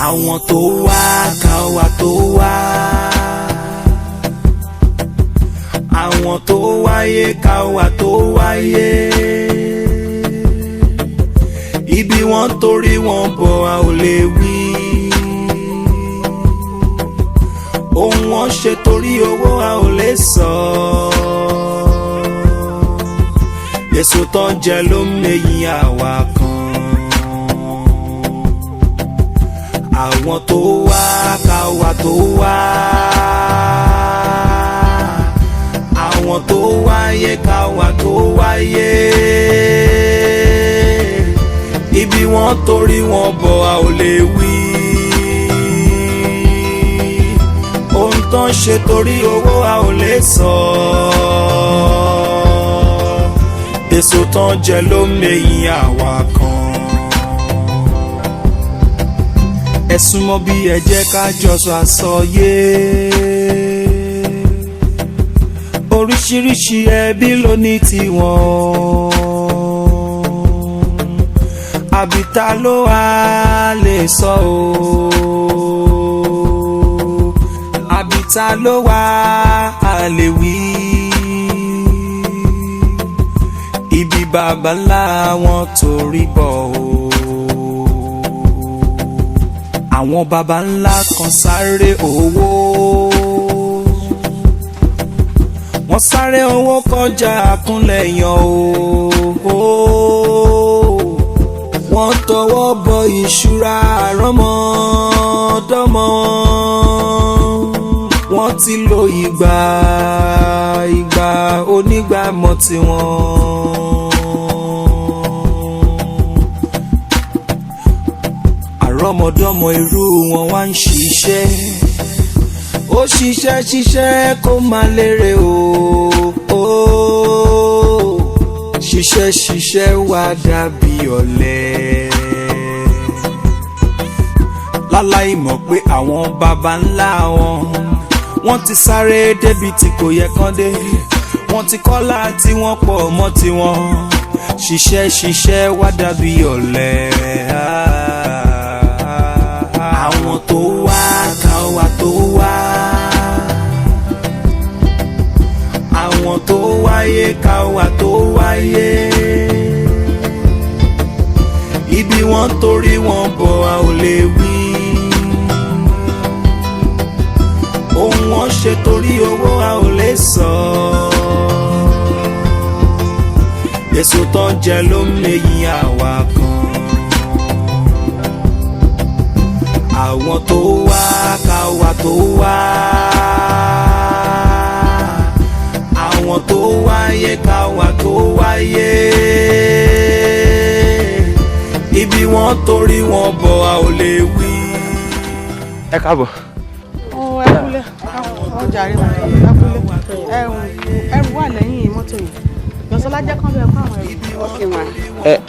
àwọn tó wá káwa tó wá, àwọn tó wáyé káwa tó wáyé, ibi wọn torí wọn bọ̀ a ò lè wí, ohun wọn ṣe torí owó a ò lè sọ, èso tó ń jẹ ló ń mẹyìn àwa kan. Àwọn tó wá káwa tó wá, àwọn tó wáyé káwa tó wáyé, ibi wọn torí wọn bọ̀ a ò lè wí, ohun tó ń ṣe torí owó a ò lè sọ, èso tó ń jẹ ló ń mẹyìn àwa kan. Ẹ súnmọ́ bí ẹ jẹ́ ká jọ sọ àsọyé, oríṣiríṣi ẹbí ló ní tiwọn, àbíta ló wà lè sọ o, àbíta ló wà lè wí, ibi baba ńlá wọn torí bọ̀ o. Àwọn baba ńlá kan sáré owó, wọ́n sáré owó kọjá àkúnlẹ̀yàn o, wọ́n tọwọ́ bọ ìṣúra àrọ́mọdọ́mọ, wọ́n ti lo ìgbà onígbàmọ̀ tiwọn. Àrọ́mọdọ́mọ irú wọn wá ń ṣiṣẹ́, ó ṣiṣẹ́ kó má lérè o, ṣiṣẹ́ wá dàbí ọ̀lẹ, láláì mọ̀ pé àwọn baba ńlá wọn ti sáré débi tí kò yẹ kán dé, wọ́n ti kọ́lá tí wọ́n pọ̀ mọ́ tiwọn, ṣiṣẹ́ wá dàbí ọ̀lẹ. Àwọn tó wá káwa tó wá, àwọn tó wáyé káwa tó wáyé, ibi wọn torí wọn bọ̀ a ò lè wí, ohun wọn ṣe torí owó a ò lè sọ, èso tó ń jẹ ló ń mẹyìn àwa kan. Àwọn tó wá káwa tó wá, àwọn tó wáyé káwa tó wáyé, ibi wọn torí wọn bọ̀ a ò lè wí. Ẹ káàbọ̀. Ẹ kúlẹ̀, ọjà rí wọn, ẹrù wà lẹ́yìn mọ́tò yìí, Yọ̀sọ́lá jẹ́ kán bẹ́ẹ̀ kó àwọn ẹrù. Ọ̀kẹ́ wọn.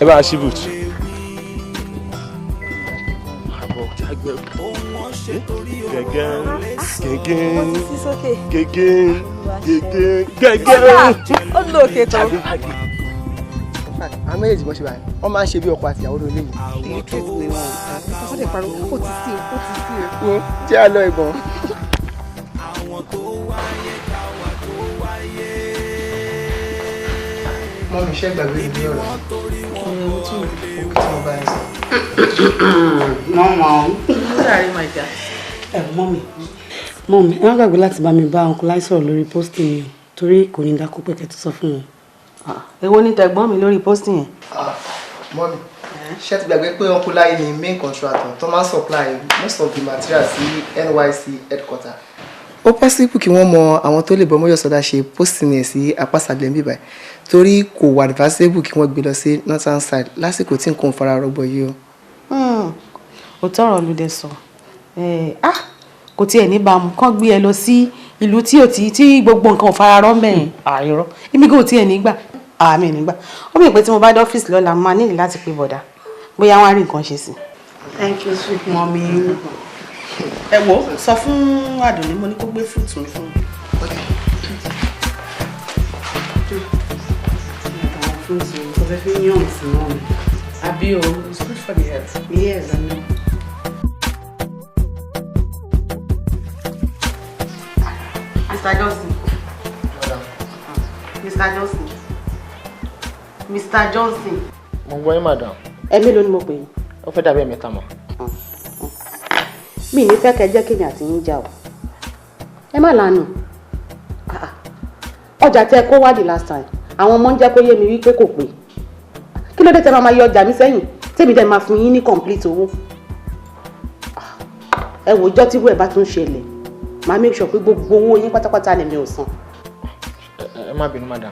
Ẹ bá a ṣí bùtù. Gẹ́gẹ́. Ó lò òkè tán. Àwọn méjèèjì bọ́ ṣe báyìí, wọ́n máa ń ṣe bí ọkọ àti ìyàwó lónìí. Illiterate ni wọn. Ọkọ dẹ̀ pariwo, ó ti sí o. Jẹ́ àlọ́ ìbọn. Mọ́ mi ṣẹ́ gbàgbé ìlú ọ̀rọ̀. Owó tí mo bá ẹ sọ. Mọ́mọ́. Sorry, my dear. Mọ́mí, ẹ má gbàgbé láti bá mi bá Uncle Lai sọ̀rọ̀ lórí posting yẹn torí kò ní dákú pé kẹ́ tó sọ fún wọn. Èwo ni tẹ̀gbọ́n mi lórí posting yẹn? Mọ́mí, ṣé ti gbàgbé pé Uncle Lai ni main contractor tó máa ń supply most of the materials sí NYSC headquarter. Ó possible kí wọ́n mọ àwọn tó lè bọ́ Mọ́yọ̀sọ́dá ṣe posting yẹn sí apásàgbẹ̀ ń bíbáyìí torí kò wà advisable kí wọ́n gbé lọ sí northern side lásìkò tí nǹkan fara rọgbọ yìí o. Òótọ́ ọ̀rọ̀ ló dé sọ. Kò tiẹ̀ ní bá mu kán gbé ẹ lọ sí ìlú tí gbogbo nǹkan ò fara rọ́ mẹ́rin àìrọ́ èmi kò tiẹ̀ nígbà àmì nígbà ó mì pé tí mo bá dé ọ́fíìsì lọ́la máa nílì láti pé bọ̀dá bóyá wọ́n á rí nǹkan ṣe sí. Thank you sweet mommy. Ẹ wo sọ fún Àdùnní mo ní kó gbé fruit mi fún mi. Fruit mi kò fẹ́ fi yàn sí wọn. Àbí o, it's good for the health. Yes, I know. Mr. Johnson. Mr. Johnson. Mr. Johnson. Mo gbọ́ yín madam. Ẹ mélòó ni mo pè yín? Ó fẹ́ dàbí ẹ̀mẹ́ta mọ́. Mi ní fẹ́ kẹ́ jẹ́ kémi àti yín jà o. Ẹ má lanu. Ọjà tẹ́ kó wá the last time. Àwọn ọmọ ń jẹ́ kó yé mi wípé kò pé. Kí ló dé tẹ́ máa yọ ọjà mi sẹ́yìn? Tèmi dẹ̀ máa fún yín ní complete owó. Ẹ wò ọjọ́ tí wọ́n ẹ̀ bá tún ṣẹlẹ̀. Màá make sure pé gbogbo owó yín pátápátá ni mi ò san. Ẹ má bínú madam.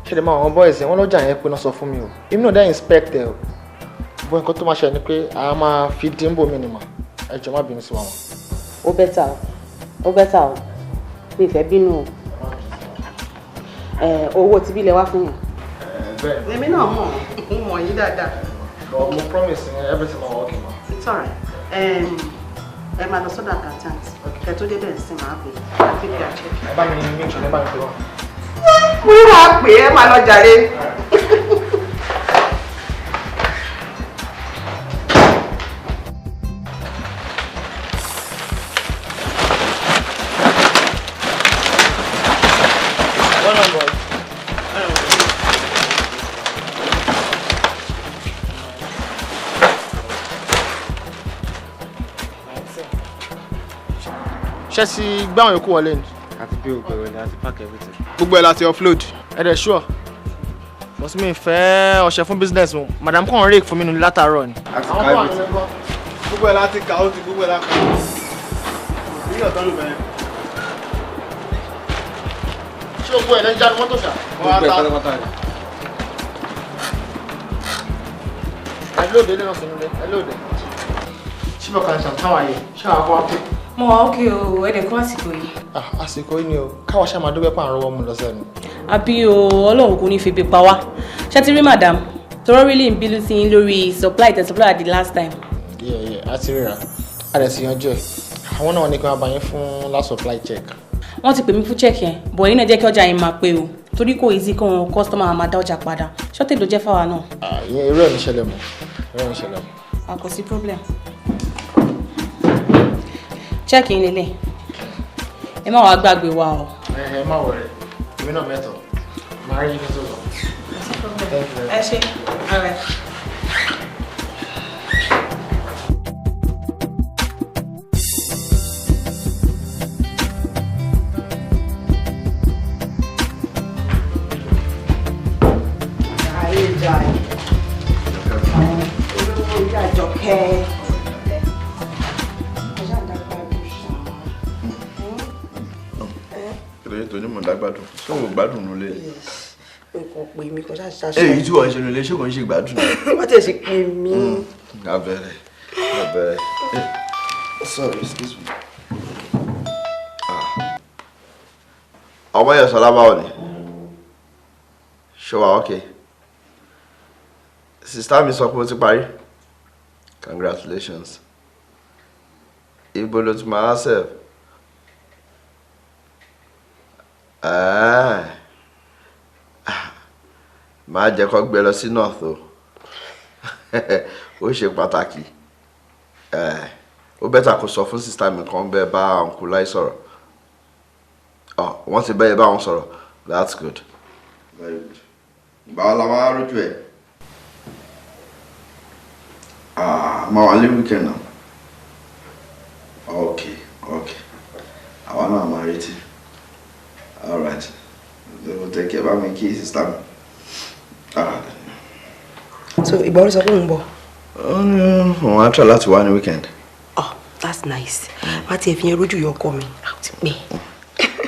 Ṣé lè máa àwọn boys wọ́n lọ́jà yẹn pé náà sọ fún mi o. Èmi náà dá inspect ẹ o. Bó nǹkan tó máa ṣe ni pé a máa fi dínbò mi ni mà. Ẹ jọ̀ọ́ má bínú sí wa wọn. Ó bẹ́tà o. Ó bẹ́tà o. Mi fẹ́ bínú o. Owó tí bí lẹ wá fún yàn. Bẹ́ẹ̀ Èmi náà mọ̀. Mo mọ̀ yín dáadáa. but mo promise everything will work ma. It's alright. Ẹ máa lọ sọ́dọ̀ accountant. Kẹ́ tó débẹ̀ sí máa pè. Àfi kí a check. Ẹ bá mi make sure ẹ bá mi pè wọ́n. Mo ní wàá pè é, máa lọ jàre. Ṣé ti gbá àwọn yòókù wọlé ni? Àti pé o gbẹ̀rẹ̀ ni àti pack everything. Gbogbo ẹ̀ láti offload. Ẹ dẹ̀ sure. Bọ́sí mi fẹ́ ọṣẹ fún business mo. Madam kàn rake fún mi nínú látàárọ̀ ni. Àti ká everything. Gbogbo ẹ̀ láti kà ó ti gbogbo ẹ̀ láti kà. Ní ọ̀tọ́ ló bẹ̀rẹ̀. Ṣé gbogbo ẹ̀ lẹ́jà mọ́tò ṣá? Gbogbo ẹ̀ pátápátá ni. Ẹ lóde lẹ́nu sínú ilé. Ẹ lóde. Ṣíbọ̀ kan ṣàtàwáyé. Ṣé àwọn akọ́ wá pé? Mo wà ókè o, ẹ̀dẹ̀ kún àsìkò yìí. Àsìkò yìí ni o, káwọn ṣe máa dúpẹ́ pààrọ̀ ọmọ lọ sẹ́nu. Àbí o, Ọlọ́run kò ní fi bí pa wá. Ṣé ti rí madam? Tọ́rọ́ really ń bínú sí yín lórí supply tẹ̀ supply at the last time. A ti ríra, a dẹ̀ sì yanjú ẹ̀. Àwọn náà ní kí wọ́n bá yín fún last supply check. Wọ́n ti pè mí fún check yẹn, bọ̀ yín náà jẹ́ kí ọjà yín máa pé o. Torí kò easy kí wọn customer máa dá ọjà padà. Ṣọ́tẹ̀ ló jẹ́ fáwa náà. Ìyẹn irú ẹ̀ ní ṣẹlẹ̀ mọ́. Irú ẹ̀ ní ṣẹlẹ̀ mọ́. A kò sí problem. Check yín lélẹ̀. Ẹ má wàá gbàgbé wa o. Ẹ má wọ̀rẹ̀, èmi náà mẹ́tọ̀. Màá rí ibi tó lọ. Ẹ ṣe. All right. Tó ní mọ̀ dágbádùn ṣé o gbádùn nulẹ̀. Nǹkan pè mí kan ṣáṣá. Èyí tí wọ́n ṣe nulẹ̀ ṣé kò ń ṣe gbádùn. Wọ́n tẹ̀ ṣe pè mí. Abẹ́rẹ́. Sorry, excuse me. Ọmọ yẹn sọlá báwo ni? Ṣé wà okay? Sista mi sọ pé ó ti parí. Congratulations. Ibo ló ti máa serve. Máa jẹ́ kó gbé lọ sí north o. Ó ṣe pàtàkì. Ó bẹ́tà kó sọ fún sister mi kan bẹ́ẹ̀ bá uncle Lai sọ̀rọ̀. Wọ́n ti bẹ́ẹ̀ bá wọn sọ̀rọ̀. That's good. Very good. Báwo la máa rójú ẹ̀? Máa wà ní weekend náà. Okay. Àwa náà máa retí. All right. They will take care of me key system. So, ìgbà wo ló sọ pé ń bọ̀? Wọ́n á try láti wá ní weekend. Oh, that's nice. Má ti ẹ̀ fi yẹn rójú yọ ọkọ mi. Ti pẹ́.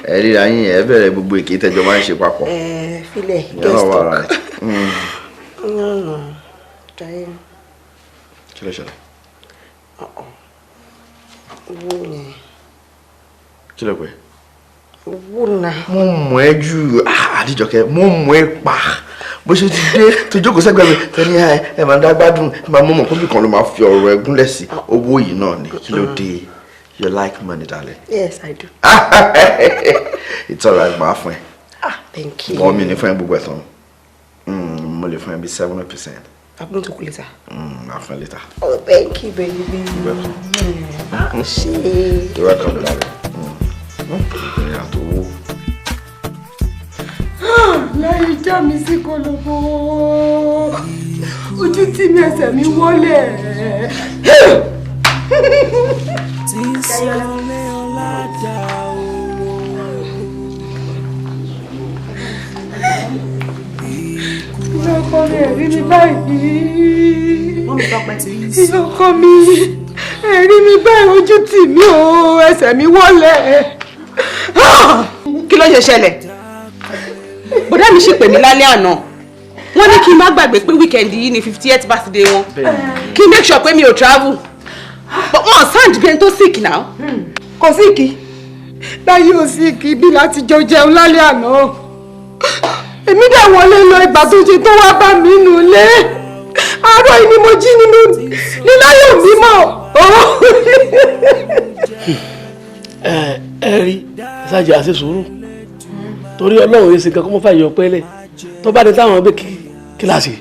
Ẹ ríra yín ẹ bẹ̀rẹ̀ gbogbo èké tẹ́jọ máa ń ṣe papọ̀. Filẹ̀ Ìyẹn náà wà right. Jaiye. Kí ló ṣẹlẹ̀? Owó yẹn. Kí ló pé? Owó náà. Mo mọ̀ ẹ́ jù Àdìjọkẹ́ mo mọ̀ ẹ́ pa bó ṣe ti dé tó jókòó sẹ́gbẹ̀ẹ́ mi tẹ́ni ẹ máa dá gbádùn ẹ máa mọ̀ kóbì kan ló máa fi ọ̀rọ̀ ẹ gúnlẹ̀ sí owó yìí náà ni kí ló dé. You like money, darling? Yes, I do. It's alright, máa fún ẹ. Thank you. Wọ́n mi ní fún ẹ gbogbo ẹ̀ tán. Mo lè fún ẹ bí 70%. Àbúrò tó kú later. Máa fún ẹ later. Oh, thank you, baby. Ṣé. You're welcome, darling. Ìpínlẹ̀ àtòwò. láyé já mi sí kọlọ́bọ ojú tí mi ẹsẹ̀ mi wọlé. tí ń sọlé ọ̀làjà ìyá ọkọ mi ẹ̀rí mi báyìí. ìyá ọkọ mi ẹ̀rí mi báyìí ojú tì mí o ẹsẹ̀ mi wọlé. kí ló ṣe ṣẹlẹ̀? bọ̀dá mi sì pè mí lálẹ́ àná wọ́n ní kí n má gbàgbé pé wíkẹ̀ndì yìí ni 50th birthday wọn kí n make sure pé mi ò travel but wọ́n sound bí ẹni tó sick now. kò síkì láyé ò síkì bí láti jọ jẹun lálẹ́ àná èmi dẹ̀ wọlé lọ ìgbà tó ṣe tó wá bá mi nù lé àárọ̀ yìí ni mo jí ní láyé òbí mọ́. ẹ rí ṣáàjì àṣẹ sùúrù torí ọlọ́run yìí ṣe kan kó mọ́ fàyè ọpẹ́lẹ̀ tó bá dé táwọn ẹgbẹ́ kíláàsì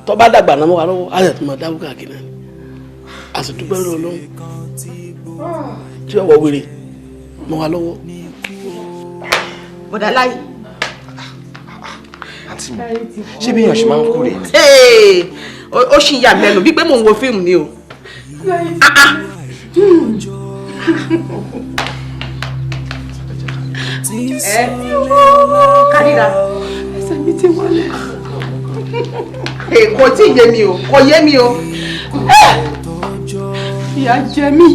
tó bá dàgbà náà mọ́ wa lọ́wọ́ á yẹ tó máa dáwọ́ káàkiri náà a sì dúpẹ́ lọ́wọ́ ọlọ́run tí ọwọ́ wèrè mọ́ wa lọ́wọ́. bọ̀dá láyé. àǹtí mi ṣé bí èèyàn ṣe máa ń kú rèé ni. ó ṣì yà mẹ́nu bí pé mò ń wo fíìmù ni o. kárìíra ẹsẹ̀ mi ti wọlé. kò tí ì yé mi o kò yé mi o. ìyà jẹ mí.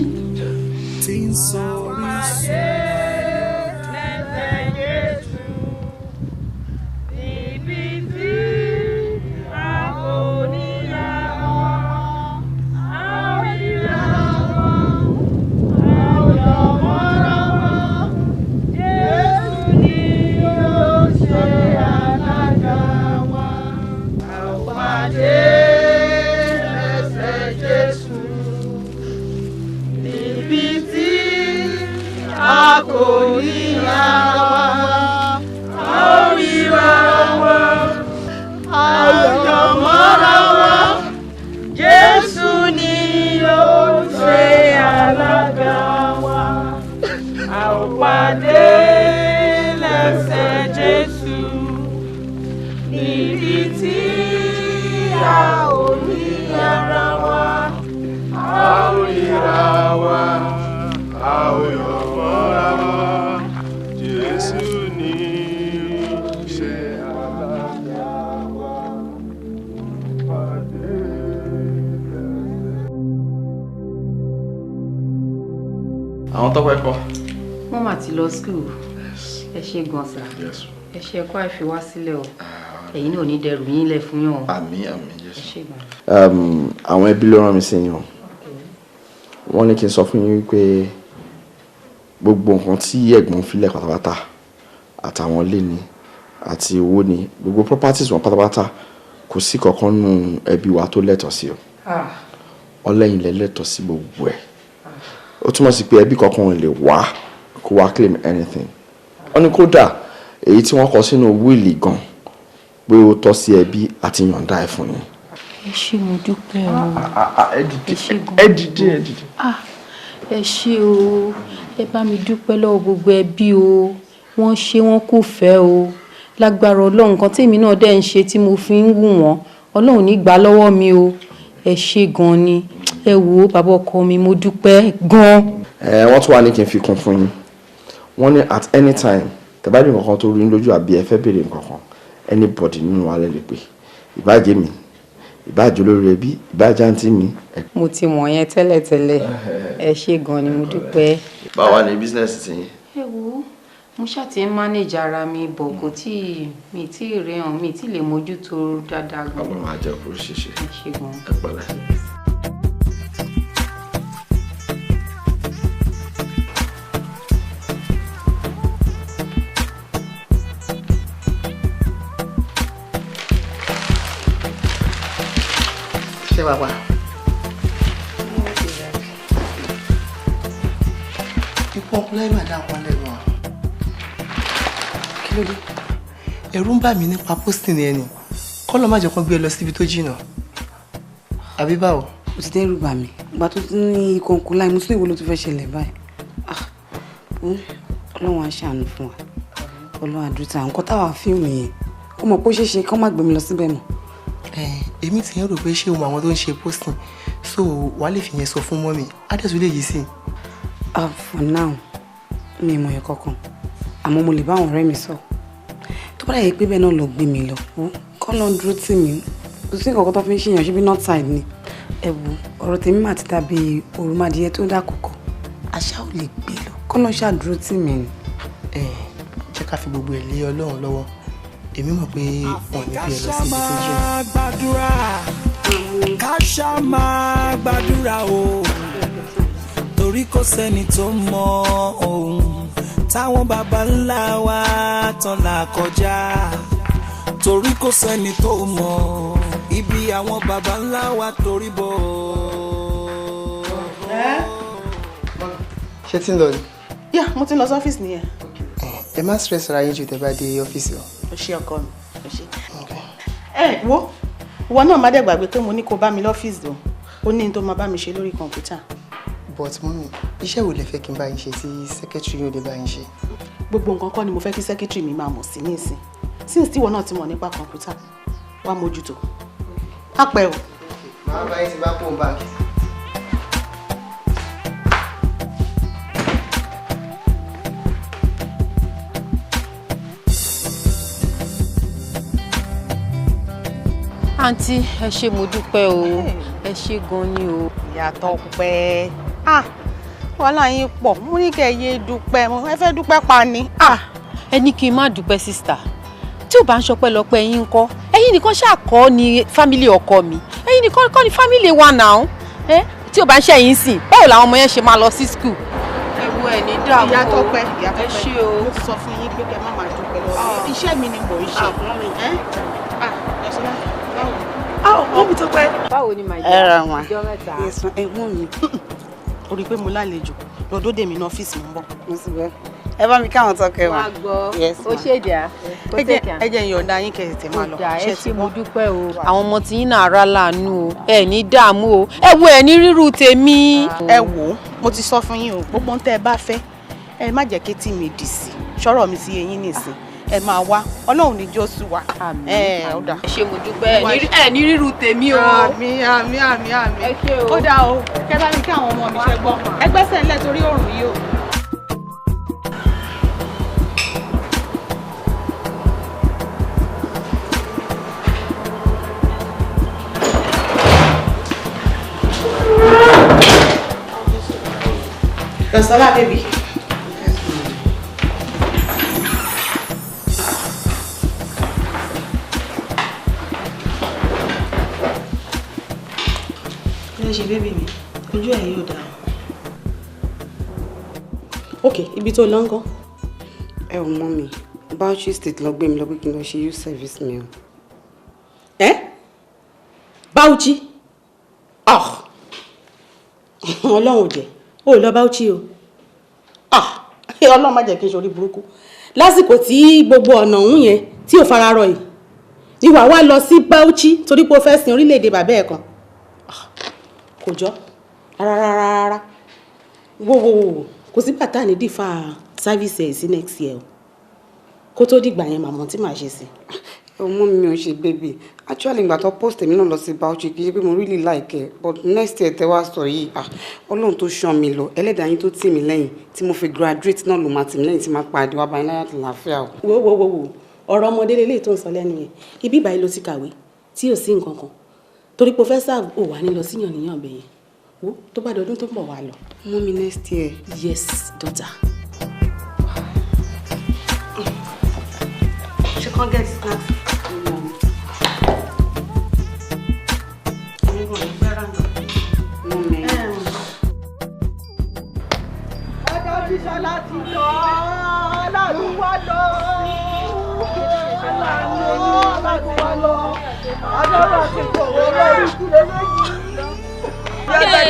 àwọn tọ́pẹ́ kọ́. wọ́n mà ti lọ school ẹ ṣe gan sa ẹ ṣe ẹ̀kọ́ àìfiwá sílẹ̀ o ẹ̀yin náà ò ní dẹrù yín lẹ̀ fún yàn. àmín àmín Jésù. àwọn ẹbí ló rán mi sí yín o wọ́n ní kí n sọ fún yín wípé gbogbo nǹkan tí ẹ̀gbọ́n filẹ̀ pátápátá àtàwọn ilé ni àti owó ni gbogbo properties wọn pátápátá kò sí kankan nù ẹbí wa tó lẹ́tọ̀ọ́ sí o ọlẹ́yìn lẹ lẹ́tọ̀ọ́ sí gbogbo ẹ̀ ó túmọ̀ sí pé ẹbí kankan lè wá kó wá claim anything wọ́n ní kódà èyí tí wọ́n kọ sínú wíìlì gan pé ó tọ́ sí ẹbí àti yọ̀ǹda ẹ̀ fún yín. ẹ ṣé mo dúpẹ́ o ẹ dìde ẹ ṣé o ẹ bá mi dúpẹ́ lọ́wọ́ gbogbo ẹbí o wọ́n ṣe wọ́n kò fẹ́ o lágbára ọlọ́run kan tèmi náà dẹ̀ ń ṣe tí mo fi ń wù wọ́n ọlọ́run ní gbà lọ́wọ́ mi o ẹ ṣé gan ni ẹ wò ó bàbá ọkọ mi mo dúpẹ́ gan. wọ́n tún wá ní kí n fi kún fún yín wọ́n ní at any time tẹ̀bá ní nǹkan tó rí lójú àbí ẹ fẹ́ béèrè nǹkan kan anybody nínú wa lè pè ìbájẹ́ mi ìbájẹ́ olórí ẹbí ìbájẹ́ àǹtí mi. mo ti mọ̀ yẹn tẹ́lẹ̀tẹ́lẹ̀ ẹ ṣé gan ni mo dúpẹ́. báwa ni business ti yín. ẹ wo mo ṣàti ń manage ara mi bọ̀ kò tí mi tí ì rí hàn mi tí lè mójútó dáadáa gan. ọmọ máa jẹ kó ṣeṣe ẹ ṣé gan. ẹ pẹ̀lẹ́. ṣe bàbá. ikú ọkùnrin láì máa dá wọn lẹ́nu à. kí ló dé ẹ̀rù ń bà mí nípa posting ẹni kọ́lọ́ má jẹ́ kó gbé ẹ lọ síbi tó jìnnà àbí báwo. ó ti dẹ́rù bà mí ìgbà tó ti ní ìkọ̀ǹkọ̀ láì mùsùlùmí wo ló tún fẹ́ ṣẹlẹ̀ báyìí ọlọ́run á ṣàánú fún wa Ọlọ́run àdúrà nǹkan táwa fíìmù yẹn ó mọ̀ pé ó ṣeéṣe kán má gbé mi lọ síbẹ̀ mọ́. Èmi ti ń rò pé ṣé o mọ àwọn tó ń ṣe posting so wàá lè fi yẹn sọ fún mọ́mì adẹ́sù lè yí sí. For now mi mọ̀ yẹn kankan àmọ́ mo lè bá àwọn ọ̀rẹ́ mi sọ tó bá yẹ pé bẹ́ẹ̀ náà lọ gbé mi lọ kọ́ lọ dúró tì mí kò sí nǹkan tó fi ń ṣèyàn ṣe bí north side ni ẹ̀wù ọ̀rọ̀ tèmi mà ti dàbí òrùmadìyẹ tó dákòókò àṣà ò lè gbé lọ kọ́ lọ ṣàdúró tì mí ni. Jẹ́ ká fi gbogbo ẹ̀ lé Ọlọ́run lọ́wọ́ èmi mọ̀ pé wọ́n ní bí ẹ lọ sí ibi tó jẹ́. ká ṣá máa gbàdúrà o torí kò sẹ́ni tó mọ ohun táwọn baba ńlá wa tán là kọjá torí kò sẹ́ni tó mọ ibi àwọn baba ńlá wa torí bọ̀. Ṣé tí ń lọ ni? yá mo ti lọ sí ọ́fíìsì nìyẹn. Ẹ má stress ara yín ju tẹ́ bá dé ọ́fíìsì o. O ṣé ọkọ mi o ṣé. Wo ìwọ náà má dẹ̀ gbàgbé pé mo ní kó bá mi lọ́fíìsì o ó ní tó máa bá mi ṣe lórí kọ̀ǹpútà. But mọ́mí iṣẹ́ wo lẹ fẹ́ kí n bá yín ṣe tí sẹ́kẹ́tìrì yóò lè bá yín ṣe? Gbogbo nǹkan kọ́ ni mo fẹ́ kí sẹ́kẹ́tìrì mi máa mọ̀ sí ní ìsìn since tíwọ náà ti mọ̀ nípa kọ̀ǹpútà wá mójútó. Á pẹ́ o. Màá bá yín ti bá kó báńkì. àǹtí ẹ ṣé mo dúpẹ́ o ẹ ṣé gan ni o. Ìyàtọ̀ pẹ́ wàhálà yín pọ̀ mo ní kẹ́ ẹ yé dúpẹ́ mo fẹ́ dúpẹ́ pa ni. ẹ ní kí n má dúpẹ́ sísítà tí ò bá ń ṣọpẹ́ lọ́pẹ́ yín ńkọ́ ẹ̀yin nìkan ṣàkọ́ ni fámílì ọkọ mi ẹ̀yin nìkan kọ́ ni fámílì wa náà tí ò bá ń ṣe ẹ̀yin sìn báwo làwọn ọmọ yẹn ṣe máa lọ sí skul. ẹ wo ẹ ní dààmú Ìyàtọ̀ pẹ́ ẹ ṣé o. mo ti sọ fún yín pé kẹ́ má máa dúpẹ́ lọ́wọ́ iṣẹ́ mi ni mò ń ṣe. Wọ́n mi tó pẹ́. Báwo ni màá jẹ́? Ẹ ra wọn. Ọjọ́ mẹ́ta. Ẹ̀gbọ́n mi. O rí i pé mo lálejò lọ́dọ̀ dèmi ní ọ́fíìsì mo ń bọ̀. Mo sì bẹ́. Ẹ bá mi káwọn tọkẹ wọn. Wọ́n á gbọ́. Ó ṣèjà. Ẹ jẹ́ ìyọ̀ǹda yín kẹ́ tètè máa lọ. Ẹ ṣé mo dúpẹ́ o. Àwọn ọmọ tí yín náà ara láàánú o. Ẹ ní dààmú o. Ẹ wo ẹ ní rírù tèmi. Ẹ wò ó mo ti sọ fún yín o gbogbo ohun tẹ́ ẹ bá fẹ́ ẹ má jẹ́ kí tí mi dì sí ṣọ́rọ̀ mi sí eyín nìsín ẹ máa wá Ọlọ́run ní jó sú wa. Ọ̀dà. Ẹ ṣé mo dúpẹ́ ẹ ní rírù tèmi o. Àmín. Ẹ ṣé o. Ó dáa o kẹ́ bá mi kí àwọn ọmọ mi ṣe gbọ́ ẹ gbẹ́sẹ̀ ńlẹ̀ torí òòrùn yìí o. Rọ̀sọ́lá bèbí. Ṣe bébì mi ojú ẹ̀ yóò dáa. Ok ibi tó lọ ń kọ́. Ẹ ò mọ mi Bauchi state lọ gbé mi lọ pé kí n lọ ṣe youth service mi o. Bauchi Ọlọ́run ò jẹ́ ó lọ Bauchi o Ọlọ́run má jẹ́ kí n ṣorí burúkú lásìkò tí gbogbo ọ̀nà ọ̀hún yẹn tí ò fara rọ yìí ni wàá wá lọ sí Bauchi torí pé o fẹ́ sin orílẹ̀-èdè bàbá ẹ̀ kan kò jọ rárá wo kò sí bàtà ní dìfà services sí next year o kó tó dìgbà yẹn màmá tí màá ṣe sí. Ọmọ mi ò ṣe bébì actually ìgbà tó post èmi náà lọ sí Bauchi kì í ṣe pé mo really like ẹ but next year tẹ wá sọ yìí Ọlọ́run tó ṣan mi lọ ẹlẹ́dàá yín tó tì mí lẹ́yìn tí mo fi graduate náà ló máa tì mí lẹ́yìn tí máa pàdé wá báyìí láyà tó láfíà o. wo ọ̀rọ̀ ọmọdé lélẹ́yìí tó ń sọ lẹ́nu yẹn ibi ìbáyìí ló ti kàwé tí ò sí nǹkan kan torí professor ò wà ní lọ síyàn níyàn bẹ́yẹn wo tó bá dọdún tó ń bọ̀ wá lọ. mú mi next year. Yes daughter. She can't get snacks. Bísọ́lá ti lọ Ọlọ́run wá lọ Ọlọ́run wá lọ Ọlọ́run ti kọ̀wé lórí ìkúlẹ̀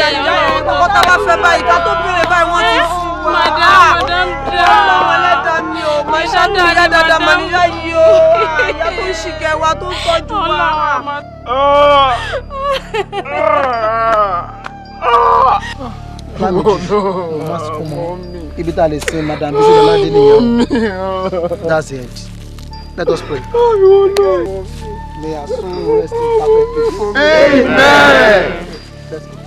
lẹ́yìn. Kọ́kọ́ tá a bá fẹ́ báyìí ká tó béèrè báyìí wọ́n ti fún wa. Madam Ọlọ́run ẹlẹ́dàá mi ò mọ iṣẹ́ tó yá dáadáa mọ níyà yìí o. Ìyá tó ń ṣìkẹ́ wa tó ń tọ́jú wa. Oh no, ọmọ mi. ibi tá a lè sin Madam Bisi Lọ́ládé nìyẹn. That's it. Let us pray. May our soul rest in perfect peace. Amen. Let's go.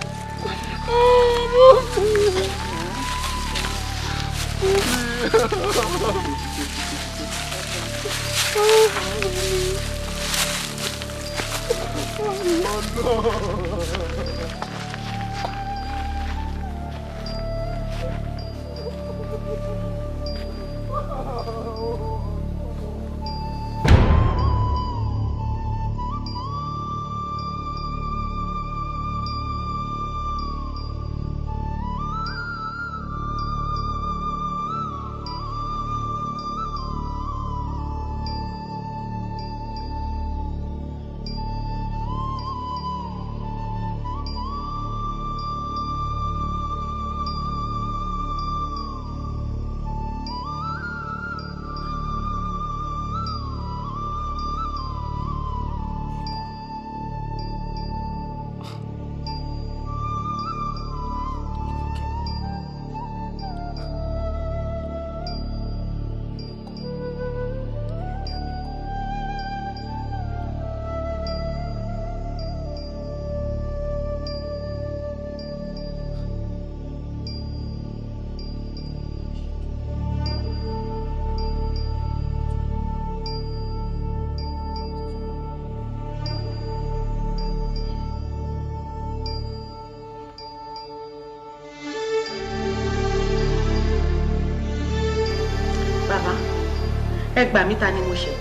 ẹ gbà mí, ta ni mo ṣẹ̀?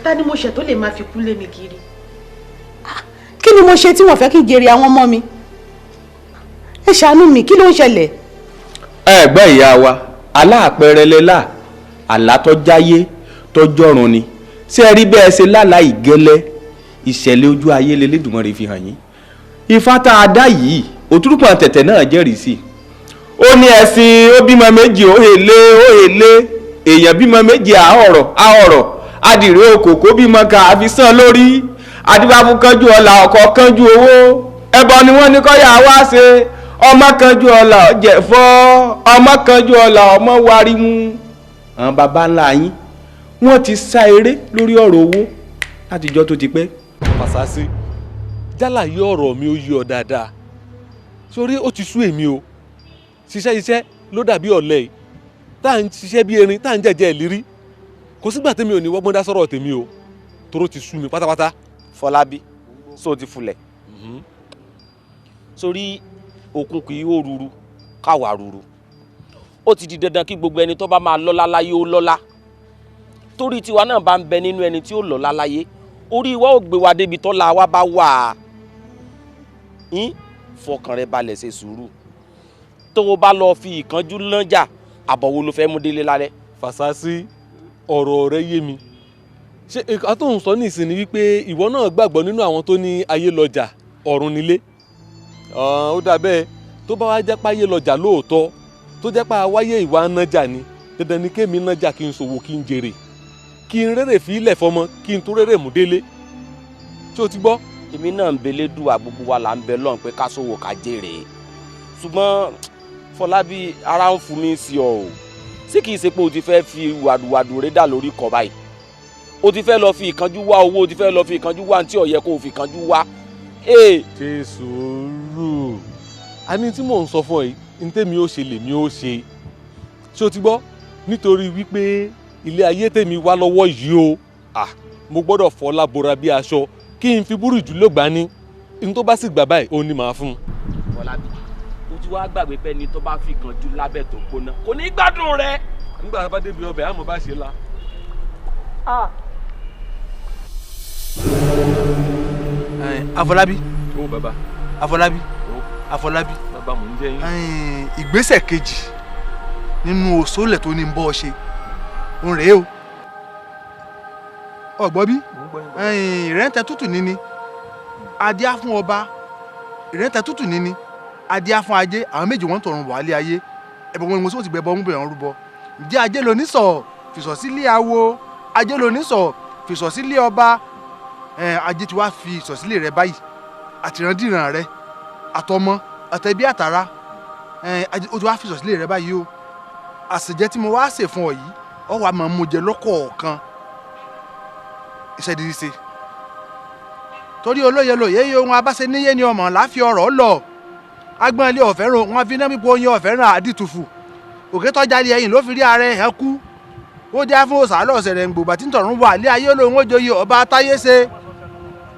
Ta ni mo ṣẹ̀ tó lè máa fi kú lé mi kiri? Kí ni mo ṣe tí wọ́n fẹ́ kí n jèrè àwọn ọmọ mi? Ẹ ṣàánú mi, kí ló ń ṣẹlẹ̀? ẹgbẹ́ ìyá wa aláàpẹrẹ lẹ́la àlá tó jáyé tó jọ̀run ni ṣé ẹ rí bẹ́ẹ̀ ṣe lálàá ìgẹ́lẹ́ ìṣẹ̀lẹ̀ ojú ayé lélẹ́dùnmọ́rẹ́ fi hàn yín. Ifá tá a dá yìí òtúrùpọ̀ tẹ̀tẹ̀ náà jẹ́rìí sí. Ó ní ẹṣin ó bímọ méjì ó hèlé èèyàn bímọ méjì àhọ̀rọ̀ adìrẹ òkòkò bímọ ká àfi sàn lórí adìbàbù kanjú ọ̀la ọkọ̀ kanjú owó ẹbọ ni wọ́n ní kọ́yà wá ṣe ọmọ kanjú ọ̀la ọ̀jẹ̀fọ́ ọmọ kanjú ọ̀la ọmọ warimu. Àwọn baba ńlá yín wọ́n ti sá eré lórí ọ̀rọ̀ owó látijọ́ tó ti pẹ́. Fàṣásí jálà yí ọ̀rọ̀ mi ó yí ọ dáadáa sórí ó ti sú èmi o ṣiṣẹ́ ló dàbí ọ̀lẹ yìí tá à ń ṣiṣẹ́ bí erin tá à ń jẹ̀jẹ̀ ìlérí kò sígbà tèmi ò ní wọ́gbọ́n dá sọ̀rọ̀ tèmi o toró ti sú mi pátápátá. Fọlábí só ti fulẹ̀ sórí òkun kì í hó ruru káwa ruru ó ti di dandan kí gbogbo ẹni tó bá máa lọ́lá láyé ó lọ́lá torí tiwa náà bá ń bẹ nínú ẹni tí ó lọ́lá láyé orí wa ò gbé wa débi tọ́lá wa bá wà á fọkàn rẹ balẹ̀ ṣe sùúrù tó o bá lọ fi ìkánjú lọ́jà àbọ̀wò ló fẹ́ mú délé lálẹ́. Fàṣásí ọ̀rọ̀ rẹ yé mi ṣé nǹkan tó ń sọ nísìnyí wípé ìwọ náà gbàgbọ́ nínú àwọn tó ní ayé lọ́jà ọ̀run nílé ó dà bẹ́ẹ̀ tó bá wá jẹ́ pé ayé lọ́jà lóòótọ́ tó jẹ́ pé àwáyé ìwà nájà ni dandan ni kémi nájà kí n ṣòwò kí n jèrè kí n rere fi ilẹ̀ fọmọ kí n tó rere mú délé tí o ti gbọ́. èmi náà ń belé dùwà gbogbo wa là ń bẹ lọ́n pé ká ṣòwò ká jèrè ṣùgbọ́n Fọlábí ara ń fún mi sí ọ o sí kìí ṣe pé o ti fẹ́ fi wàdùwàdù rẹ dà lórí kọ báyìí o ti fẹ́ lọ fi ìkánjú wá owó o ti fẹ́ lọ fi ìkánjú wá ní tí ó yẹ kó o fi ìkánjú wá. ṣe sùúrù a ní tí mò ń sọ fún ọ yìí ní tèmi ó ṣe lèmi ó ṣe ṣé o ti gbọ́ nítorí wípé ilé ayé tèmi wá lọ́wọ́ yìí o mo gbọ́dọ̀ fọ́ lábora bí aṣọ kí n fi búrú jù ló gbà ní n tó bá sì gbà báyìí ó ní màá fún un. Fọlábí o ti wá gbàgbé pé ẹni tó bá fi ìkánjú lábẹ́ tó gbóná kò ní gbádùn rẹ. nígbà tá a bá débi ọbẹ̀ àmọ́ bá ṣe la. Afọlábí. ó bàbá. Afọlábí. Afọlábí. bàbá mò ń jẹ yín. ìgbésẹ̀ kejì nínú òṣòlẹ̀ tó ní ń bọ́ ọ ṣe ń rèé o ọ̀gbọ́n bí ìrẹ́ntẹ́ tútù níní adíá fún ọba ìrẹ́ntẹ́ tútù níní adíá fún ajé àwọn méjì wọ́n tọrùn wálé ayé ẹ̀bọ̀ wọn ìmọ̀sí wọn ti bẹ̀bọ̀ ń bẹ̀rẹ̀ ń rúbọ ǹjẹ́ ajé ló ní sọ fìsọ̀ sílé awo ajé ló ní sọ fìsọ̀ sílé ọba ajé ti wá fi ìsọ̀ sílé rẹ báyìí àtìrandíran rẹ àtọmọ àtẹbí àtàrà ajé ó ti wá fi ìsọ̀ sílé rẹ báyìí o àṣejẹ tí mo wá ṣe fún ọ yìí ọ wà máa mú jẹ lọ́kọ̀ọ̀kan iṣẹ́ dídí ṣe torí olóye lòye yìí ohun abáṣe níyé ni ọmọ láfi ọ̀rọ̀ lọ agbọn ilé ọ̀fẹ́ràn wọn fi náà mípo oyin ọ̀fẹ́ràn àdìtùfù òkè tọ́jà lé ẹ̀yìn ló fi rí ààrẹ ẹ̀ kú ó dé fún òsàlọ̀ ọ̀sẹ̀rẹ̀ ń gbòbà tí ń tọ̀run wà lé ayé olóhùn òjòyè ọba táyé ṣe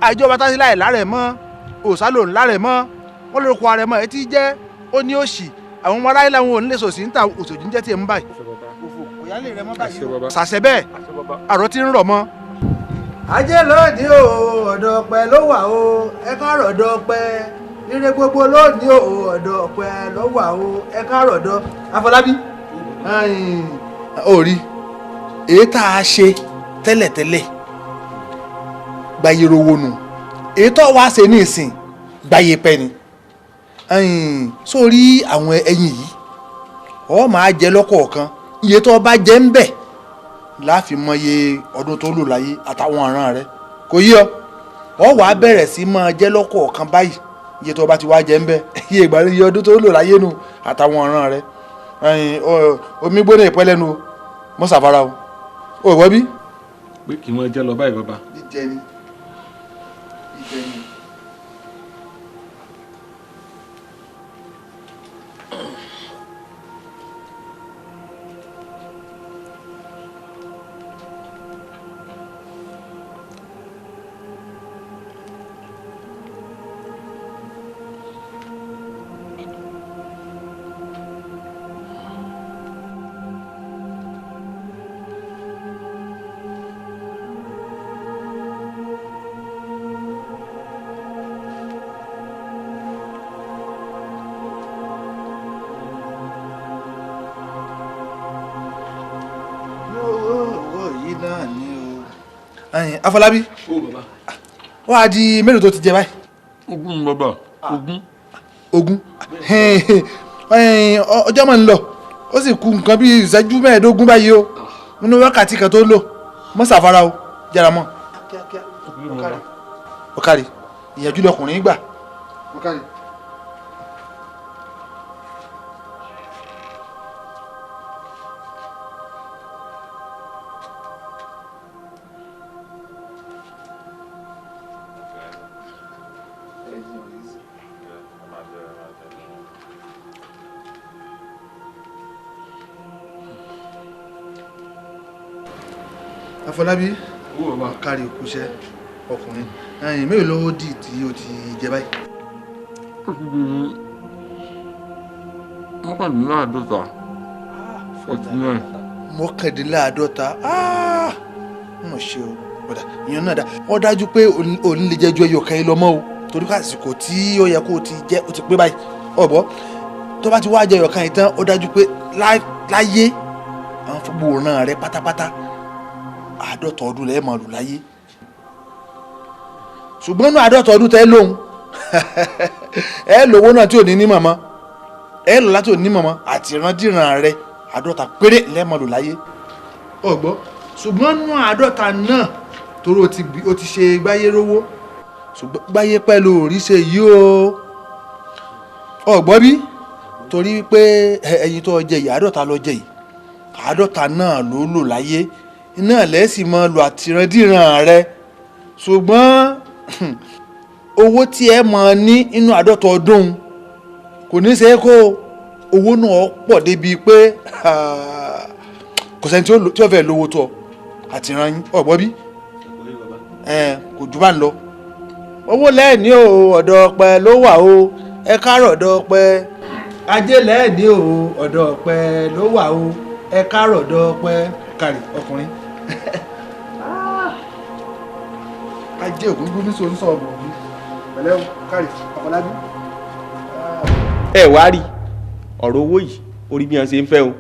àìjọba táyé láì lárẹ̀ mọ́ òsàlọ̀ ńlárẹ̀ mọ́ wọ́n lórúkọ ààrẹ mọ́ etí jẹ́ ó ní òṣì àwọn ọmọ aráyé làwọn ò ní lè sòsì ń ta òṣòjì ń jẹ́ tiẹ̀ ń báyìí òyàlè rẹ mọ́ báyìí ṣàṣẹ bẹ́ẹ̀ àrò tí ń rọ̀ mọ́. ajé lónìí o ọ̀dọ̀ ọ̀pẹ ló wà o ẹ káàrọ̀ ọ̀dọ̀ ọ̀pẹ ire gbogbo lónìí o ọ̀dọ̀ ọ̀pẹ ló wà o ẹ káàrọ̀ ọ̀dọ̀ Afọlábí. ó rí èyí tá a ṣe tẹ́lẹ̀tẹ́lẹ̀ gbàyè rówó nù èyí tó wá ṣe ní ìsìn gbàyè pẹ́ ni sórí àwọn ẹyin yìí ọ máa jẹ lọ́kọ̀ọ̀kan iye tó bá jẹ ń bẹ̀ láàfin mọye ọdún tó lò láyé àtàwọn ọ̀ràn rẹ kò yí ọ wàá bẹ̀rẹ̀ sí máa jẹ lọ́kọ̀ọ̀kan báyìí iye tó bá ti wá jẹ ń bẹ̀ iye ìgbà iye ọdún tó lò láyé nù àtàwọn ọ̀ràn rẹ omi gbóná ìpẹ́lẹ́nu mọ́sàfárá o ò wọ́ bí. pé kí wọ́n jẹ́ lọ báyìí bàbá. jíjẹ ni jíjẹ ni. Afọlábí wàá di mélòó tó ti jẹ báyìí. ogún ni bàbá ogún. ogún ọjọ́ mọ̀ ń lọ ó sì kù nǹkan bíi ìṣẹ́jú mẹ́ẹ̀ẹ́dógún báyìí o nínú wákàtí kan tó lò mọ́ ṣàfara o jára mọ́. ọ̀kàrí ìyànjú lọkùnrin gbà. ọ̀kàrí. Afọlábí kárí òkúṣẹ́ ọkùnrin ẹ̀yìn mélòó ló dì tí o ti jẹ báyìí. mọ́kàndínláàádọ́ta 49. mọ́kàndínláàádọ́ta mọ̀ ṣe o ọ̀dà ìyẹn náà dá ọ dájú pé òun lè jẹ́ ju ẹyọ kan lọ mọ́ o torí àsìkò tí ó yẹ kó o ti jẹ́ o ti pé báyìí ọ̀bọ tó bá ti wá jẹ ẹyọ kan yìí tán ó dájú pé láyé àwọn fún gbòòràn rẹ pátápátá 50 ọdún lẹ́ẹ̀ máa lò láyé ṣùgbọ́n náà 50 ọdún tẹ́ lóhun ẹ lówó náà tí ò ní ní mọ̀mọ́ ẹ lò láti ò ní mọ̀mọ́ àti ìrandíran rẹ 50 péré lẹ́ẹ̀ máa lò láyé ọ̀gbọ́ ṣùgbọ́n náà 50 náà torí o ti ṣe gbáyé rówó ṣùgbọ́n gbáyé pẹ̀lú òrìṣe yìí o ọ̀gbọ́ bí torí pé ẹyin tó jẹ yìí 50 lọ jẹ yìí 50 náà ló lò láyé iná lẹ́sìn máa lo àtìrandíran rẹ ṣùgbọ́n owó tí ẹ máa ní inú 50 ọdún kò ní ṣe é kó owó náà pọ̀ débi pé kò sẹ́ni tí ó fẹ́ lówó tó àtìran ọ̀gbọ́n bí kò jù bá ń lọ. owó lẹ́ẹ̀ni o ọ̀dọ̀ ọ̀pẹ ló wà o ẹ kárọ̀ ọ̀dọ̀ ọ̀pẹ ajé lẹ́ẹ̀ni o ọ̀dọ̀ ọ̀pẹ ló wà o ẹ kárọ̀ ọ̀dọ̀ ọ̀pẹ kárí ọkùnrin ajé ògúngún ní sọ ọ̀bọ̀ mi pẹ̀lẹ́ o kárí Afọlábí. ẹ wá rí ọ̀rọ̀ owó yìí orí bí wọ́n ṣe ń fẹ́ o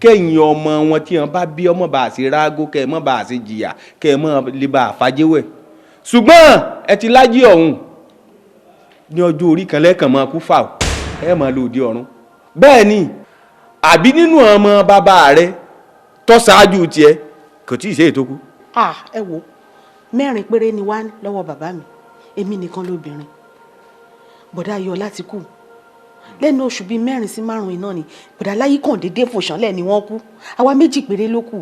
kẹ́yìn ọmọ wọn tí wọ́n bá bí ọmọ bá ṣe rágó kẹ́ ẹ mọ́ bá ṣe jìyà kẹ́ ẹ mọ́ lè bá fàjẹwẹ̀ ṣùgbọ́n ẹ ti lájí ọ̀hún ní ọjọ́ orí kan lẹ́ẹ̀kan máa kú fà ẹ máa lò dé ọ̀run bẹ́ẹ̀ ni àbí nínú ọmọ bàbá rẹ tó ṣáájú tiẹ̀ kò tí ì ṣe ètò kú. ẹ wo 4 péré ni wá lọ́wọ́ bàbá mi èmi nìkan lóbìnrin bọ̀dá ayọ̀ láti kú lẹ́nu oṣù bíi 4 sí 5 iná ni bọ̀dá láyé kàn déédéé fòṣánlẹ̀ ni wọ́n kú àwa 2 péré ló kù.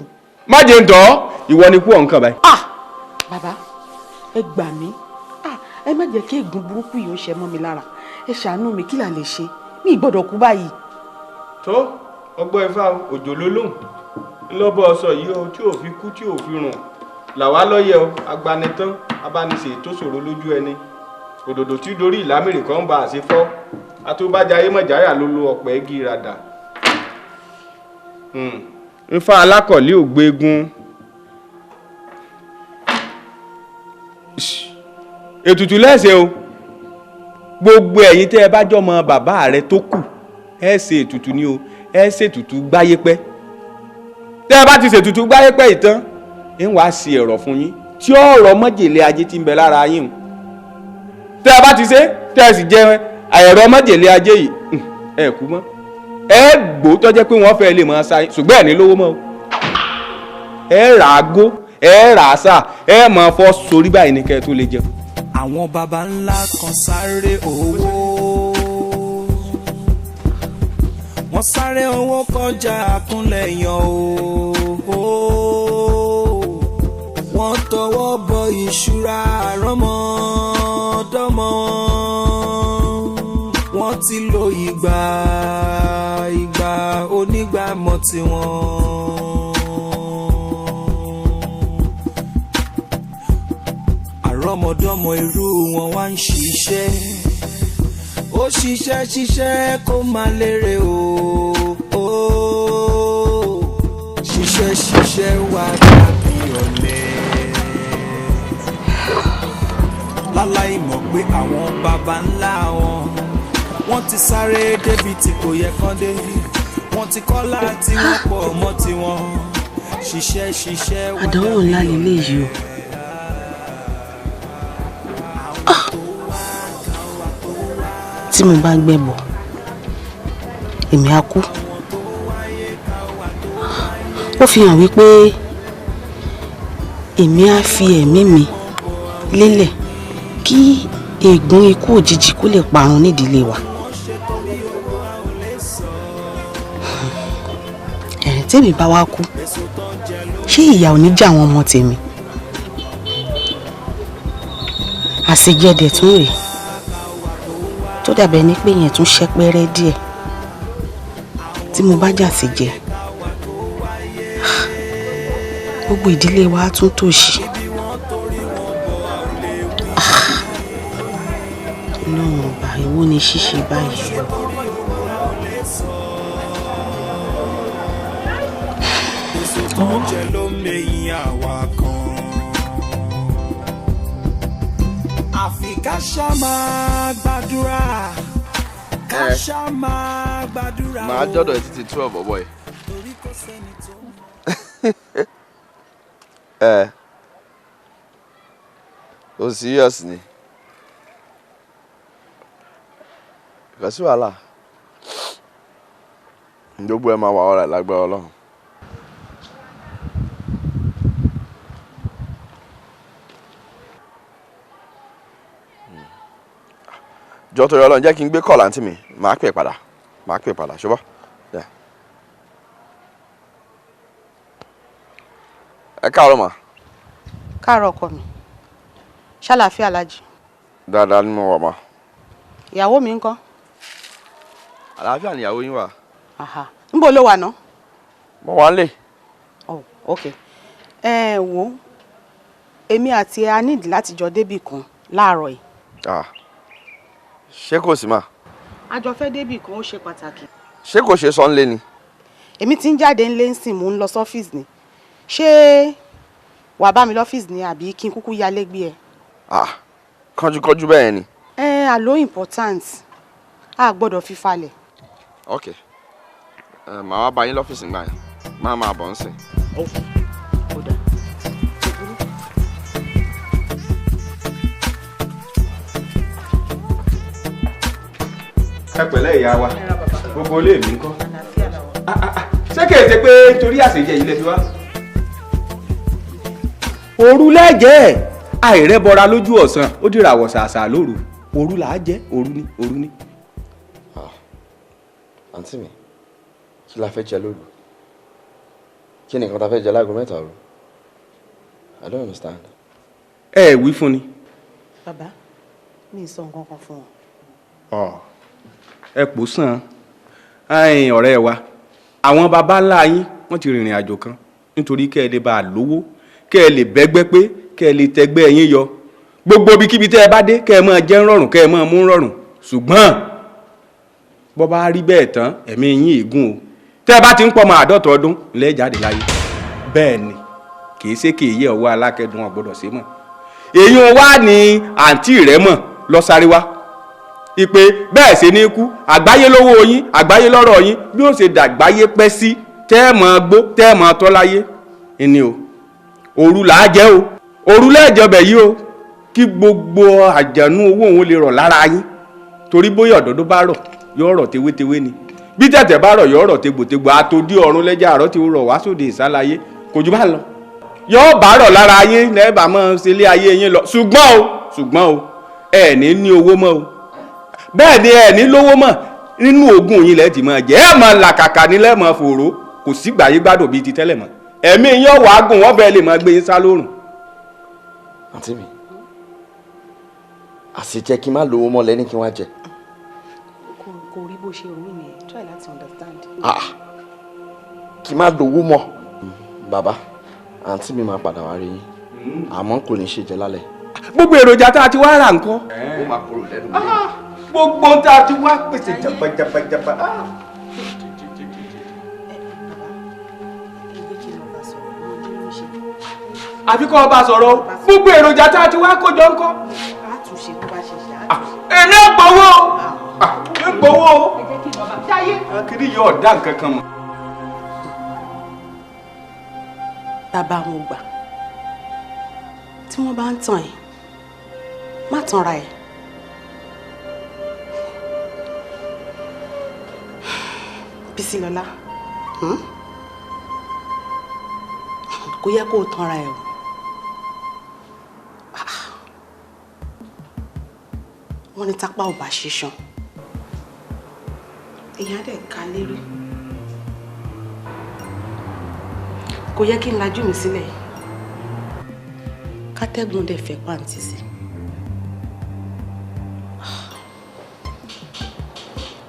má jẹ́ ń tọ́ ìwọ ni kú ọ̀nkàn báyìí. bàbá ẹ gbà mí ẹ má jẹ́ kí ègún burúkú yìí ó ṣe mọ́ mi lára ẹ ṣàánú mi kí là lè ṣe mi gbọ́dọ̀ kú báyìí. tó ọgbọ́n ifá òjò ló lóhùn ńlọ́bọ̀ ọsọ yìí o tí ò fi kú tí ò fi rùn làwa lọ́yẹ̀ o agbanitán abánisè tó ṣòro lójú ẹni òdòdó tí dorí ìlámìrì kan bá a ṣe fọ́ àtúbájáyé mọ̀jáyà ló lo ọ̀pẹ́ igi ìràdà. ifá alákọ̀ọ́lé ògbégun ètùtù lẹ́sẹ̀ o gbogbo ẹ̀yin tẹ́ ẹ bá jọmọ bàbá rẹ tó kù ẹ ṣe ètùtù ni o ẹ ṣe ètùtù gbáyé pẹ́ tẹ́ ẹ bá ti ṣètùtù gbáyé pẹ́ ìtàn ń wá sí ẹ̀rọ fún yín tí ọ̀rọ̀ mọ́jèlé ajé ti ń bẹ lára yín o tẹ́ ẹ bá ti ṣe tẹ́ ẹ sì jẹ ẹ̀rọ mọ́jèlé ajé yìí ẹ kú mọ́ ẹ gbó tọ́jẹ́ pé wọ́n fẹ́ lè mọ́ ṣáyé ṣùgbọ́n ẹ̀ ní lówó mọ́ o ẹ rà á gó ẹ rà á sà ẹ mọ̀ fọ́ sórí báyìí ní kẹ́ ẹ tó lè jẹun. àwọn baba ńlá kan sáré owó wọ́n sáré owó kọjá àkúnlẹ̀ yan o wọ́n tọwọ́ bọ ìṣúra àrọ́mọdọ́mọ wọ́n ti lo ìgbà onígbàmọ̀ tiwọn. àrọ́mọdọ́mọ irú wọn wá ń ṣiṣẹ́ ó ṣiṣẹ́ kó má lérè o ṣiṣẹ́ wá dàbí ọ̀lẹ láláì mọ̀ pé àwọn baba ńlá wọ́n ti sáré débi tí kò yẹ kán dé wọ́n ti kọ́lá tí wọ́n pọ̀ mọ́ tiwọn ṣiṣẹ́ wá dàbí ọ̀lẹ. àdánwò ńlá lélẹ́yìí o. tí mo bá gbẹ̀bọ̀ èmi á kú ó fi hàn wípé èmi á fi ẹ̀mí mi lélẹ̀ kí ègún ikú òjijì kó lè parun nídìílé wa tèmi bá wá kú ṣé ìyà ò ní jẹ àwọn ọmọ tèmi àṣejẹdẹ tún rèé tó dàbẹ̀ ní pé yẹn tún ṣẹ́pẹ́rẹ́ díẹ̀ tí mo bá jà sí jẹ gbogbo ìdílé wa tún tòṣì Ọlọ́run ọba èwo ni ṣíṣe báyìí. oúnjẹ ló mẹ́yìn àwa kan àfi ká ṣá máa gbàdúrà ká ṣá máa gbàdúrà. màá jọ́dọ̀ ẹ títí 12 ọ̀bọ̀ ẹ̀. o serious ni kò sí wàhálà gbogbo ẹ máa wà ọ̀rẹ́ lágbára Ọlọ́run. jọ torí Ọlọ́run jẹ́ kí n gbé kọ́ọ̀lù àǹtí mi màá pè padà ṣùgbọ́n. ẹ káàárọ̀ mà. káàárọ̀ ọkọ mi ṣàlàáfíà lájì. dáadáa ni mo wà mà. ìyàwó mi ńkọ́. àlàáfíà ni ìyàwó yín wà. níbo ló wà ná. mo wà ń lè. ok wo èmi àti ẹ a nídìí láti jọ débì kan láàárọ̀ yìí. ṣé kò sí mà. a jọ fẹ́ débì kan ó ṣe pàtàkì. ṣé kò ṣe sọ ń lé ni. èmi ti ń jáde ńlé ń sìn mò ń lọ sọ́fíìsì ni ṣé wàá bá mi lọ́fíìsì ni àbí kí n kúkú yálé gbé ẹ. kánjúkánjú bẹ́ẹ̀ ni. àlọ́ important a gbọ́dọ̀ fi falẹ̀. ok màá wá bá yín lọ́fíìsì nígbà yẹn máa bọ̀ ń sìn. ẹ pẹ̀lẹ́ ìyá wa gbogbo ilé mi ńkọ́ ṣé kìí ṣe pé torí àṣejẹ ilé ti wá. òru lẹ́jẹ̀ àìrẹ́bọra lójú ọ̀sán ó dìrà wọ̀ ṣàṣà lóru òru là á jẹ́ òru ni. àǹtí mi kí la fẹ́ jẹ lóru kí ni nǹkan ta fẹ́ jẹ láago 3 òru I don't understand. ẹ wí fún ni. bàbá mi ì sọ nǹkan kan fún wọn. ẹ pò sàn ọ̀rẹ́ wa àwọn baba ńlá yín wọ́n ti rìnrìn àjò kan nítorí kẹ́ ẹ lè bá a lówó kẹ́ ẹ lè bẹ́gbẹ́ pé kẹ́ ẹ lè tẹgbẹ́ yín yọ gbogbo ibikíbi tẹ́ ẹ bá dé kẹ́ ẹ máa jẹ rọrùn kẹ́ ẹ máa mú rọrùn ṣùgbọ́n bọ́ bá rí bẹ́ẹ̀ tán ẹ̀mí yín ègún o tẹ́ ẹ bá ti ń pọ̀ mọ́ 50 ọdún lẹ́ jáde láyé bẹ́ẹ̀ ni kìí ṣe kì í yẹ ọwọ́ alákẹ́dùn ọ̀gbọ́dọ̀ ṣe mọ̀ èyí wá ní àǹtí rẹ̀ mọ̀ lọ́sàrí wá ìpè bẹ́ẹ̀ ṣe ní kú àgbáyé lówó yín àgbáyé lọ́rọ̀ yín bí ó ṣe dàgbáyé pẹ́ sí tẹ́ ẹ máa gbó tẹ́ ẹ máa tọ́ láyé ẹni o òru là á jẹ́ o òru lẹ́ẹ̀jọbẹ̀ yìí o kí gbogbo àjànú owó òun lè rọ̀ lára yín torí bóyá ọ̀dọ́dọ́ bá rọ̀ yóò rọ̀ tewétewé ni bí tẹ̀tẹ̀ bá rọ̀ yóò rọ̀ tegbòtegbò àtòdí ọ̀run lẹ́jà àrọ́ ti rọ̀ wá sóde ìsálayé kò jù bá lọ yóò bá rọ̀ lára yín lẹ́ẹ̀bà mọ́ ṣe ilé ayé yín lọ ṣùgbọ́n o ẹ̀ ní owó mọ́ o bẹ́ẹ̀ ni ẹ̀ ní lówó mọ́ nínú ogún yín lẹ́ẹ̀ ti máa jẹ́ ẹ̀ máa làkàkà nílẹ̀ máa fòró kò sí gbàyé gbádùn bíi ti tẹ́lẹ̀ mọ́ ẹ̀mí yín wàá gùn wọ́n bẹ́ẹ̀ lè máa gbé yín sá lórùn. àǹtí mi àṣejẹ kí n má lówó mọ́ lẹ́ni kí n wá jẹ. kò rí bó ṣe rò ní try láti understand. kí n má lówó mọ́ bàbá àǹtí mi máa padà wá rí yín àmọ́ kò ní ṣe jẹ lálẹ́. gbogbo èròjà tá a ti wá rà nǹkan. ó máa kúrò lẹ́nu mi. gbogbo tá a ti wá pèsè jàpàjàpàjàpà. àfi kọ́ ọba sọ̀rọ̀ gbogbo èròjà tá a ti wá kójọ ńkọ́. àtúnṣe tó bá ṣe ṣe èmi ò gbowó ń gbowó akiri yóò dá nǹkan kan mọ́. bàbá wọn gbà tí wọ́n bá ń tàn ẹ́ má tanra ẹ̀. Bísílọ́lá kò yẹ kó o tanra ẹ̀ o. wọ́n ní tápá ò bá ṣiṣan èèyàn dẹ̀ ká lérí kò yẹ kí n lajú mi sílẹ̀ kátẹ́gùn dẹ̀ fẹ́ pàǹtí sí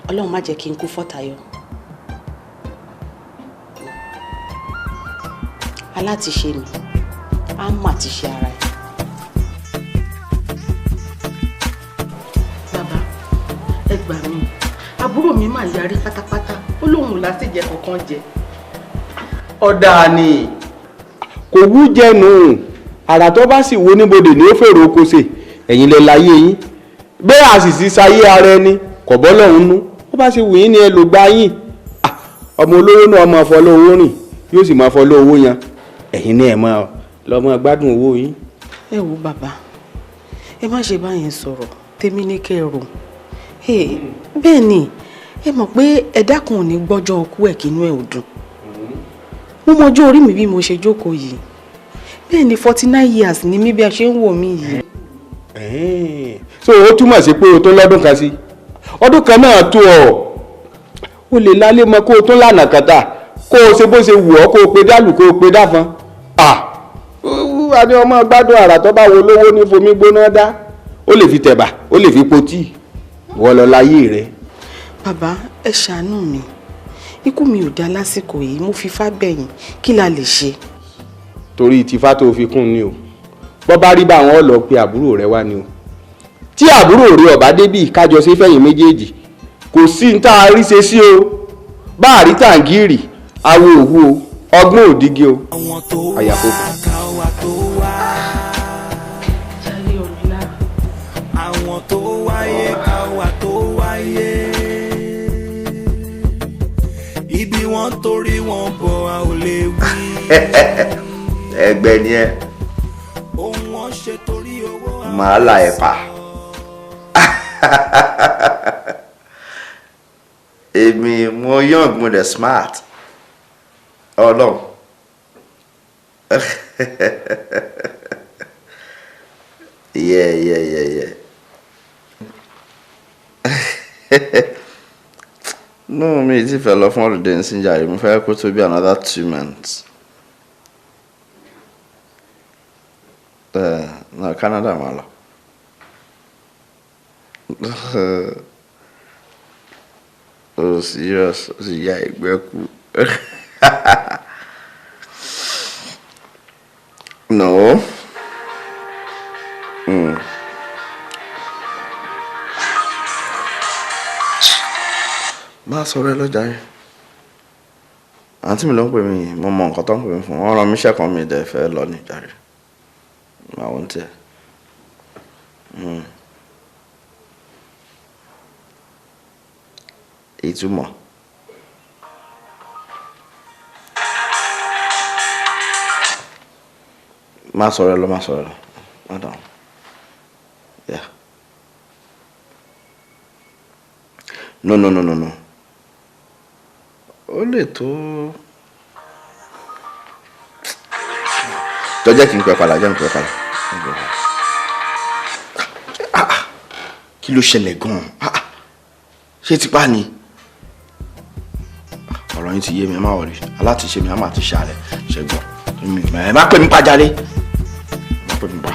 ọlọ́run má jẹ́ kí n kú fọ́tayọ alátiṣe mi á mọ̀ àti ṣe ara ẹ̀. ẹ gbà mí àbúrò mi máa yarí pátápátá ó lóun lásìjẹ kankan jẹ. ọ̀dà ni kò wú jẹnu àrà tó bá sì wo níbodè ní ó fèrò oko ṣe ẹ̀yin lẹ láyé yín bẹ́ẹ̀ àṣìṣì sáyé ara ẹni kò bọ́ lọ́hún nú ó bá ṣe wù yín ni ẹ lò gbá yín ọmọ olówó náà máa fọ́ lówó rìn yóò sì máa fọ́ lówó yan ẹ̀yin ni ẹ máa lọ́mọ gbádùn owó yín. ẹ wo bàbá ẹ má ṣe báyẹn sọ̀rọ̀ tèmi ní kẹ́ ẹ rò bẹ́ẹ̀ ni ẹ mọ̀ pé ẹ̀dá kan ò ní gbọ́jọ́ ọkú ẹ̀ kínú ẹ̀ ò dùn mo mọjọ́ orí mi bí mo ṣe jókòó yìí bẹ́ẹ̀ ni 49 years ni mí bí a ṣe ń wò mí yìí. so ó túmọ̀ sí pé o tó lọ́dún kan sí ọdún kan náà tó o lè lálé mọ kó o tó lànà kàtà kó o ṣe bó ṣe wù ọ́ kó o pe dálù kó o pe dáfọn àní ọmọ gbádùn àrà tó bá wo lówó ní fomi gbóná dá ó lè fi tẹ̀bà ó lè fi po tíì wọ́n lọ láyé rẹ̀. bàbá ẹ ṣàánú mi ikú mi ò dá lásìkò yìí mo fi fá bẹ̀yìn kí la lè ṣe. torí tìfá tó fi kún ni o bọ́ bá rí báwọn ọ̀lọ́ pé àbúrò rẹ wá ni o tí àbúrò rẹ ọ̀bá débì kájọ sí fẹ̀yìn méjèèjì kò sí ní tá a rí ṣe sí o bá a rí tàǹgìrì awo òwú o ọgbọ́n òdígí o àyàfó. àwọn tó wáyé káwa tó wáyé ibi wọn torí wọn bọ̀ a ò lè wí. ẹgbẹ́ ni ẹ màá la ẹ̀ pa èmi mo young mo dẹ̀ smart ọlọ́run yeah. No, me if I love holiday in Sinjari, mo fẹ́ kó tó bí another 2 months. No, Canada mà lọ. Oh, serious? Oh, yeah, ẹgbẹ́ kú. No. Má sọ̀rọ̀ ẹ lọ́jà yẹn. Àǹtí mi ló ń pè mí, mo mọ nǹkan tó ń pè mí fún. Wọ́n rán mi iṣẹ́ kan mi dẹ̀ fẹ́ lọ ní ìjàre. Màá wọ́n tiẹ̀. Ìtumọ̀. Má sọ̀rọ̀ ẹ lọ, má sọ̀rọ̀ ẹ lọ. Má dáhùn. Yeah. No. Ó lè tó. Jọjẹ́ kí n pẹ́ padà, jẹ́ n pẹ́ padà. Kí ló ṣẹlẹ̀ gan-an? Ṣé tipa ni? Ọ̀rọ̀ yín ti yé mi, ẹ má wọlé. Aláàtìṣe mi, a máa ti ṣàlẹ̀. Ṣẹ́gbọ́n. Ẹ má pè mí pàjáde. Má pè mí pa.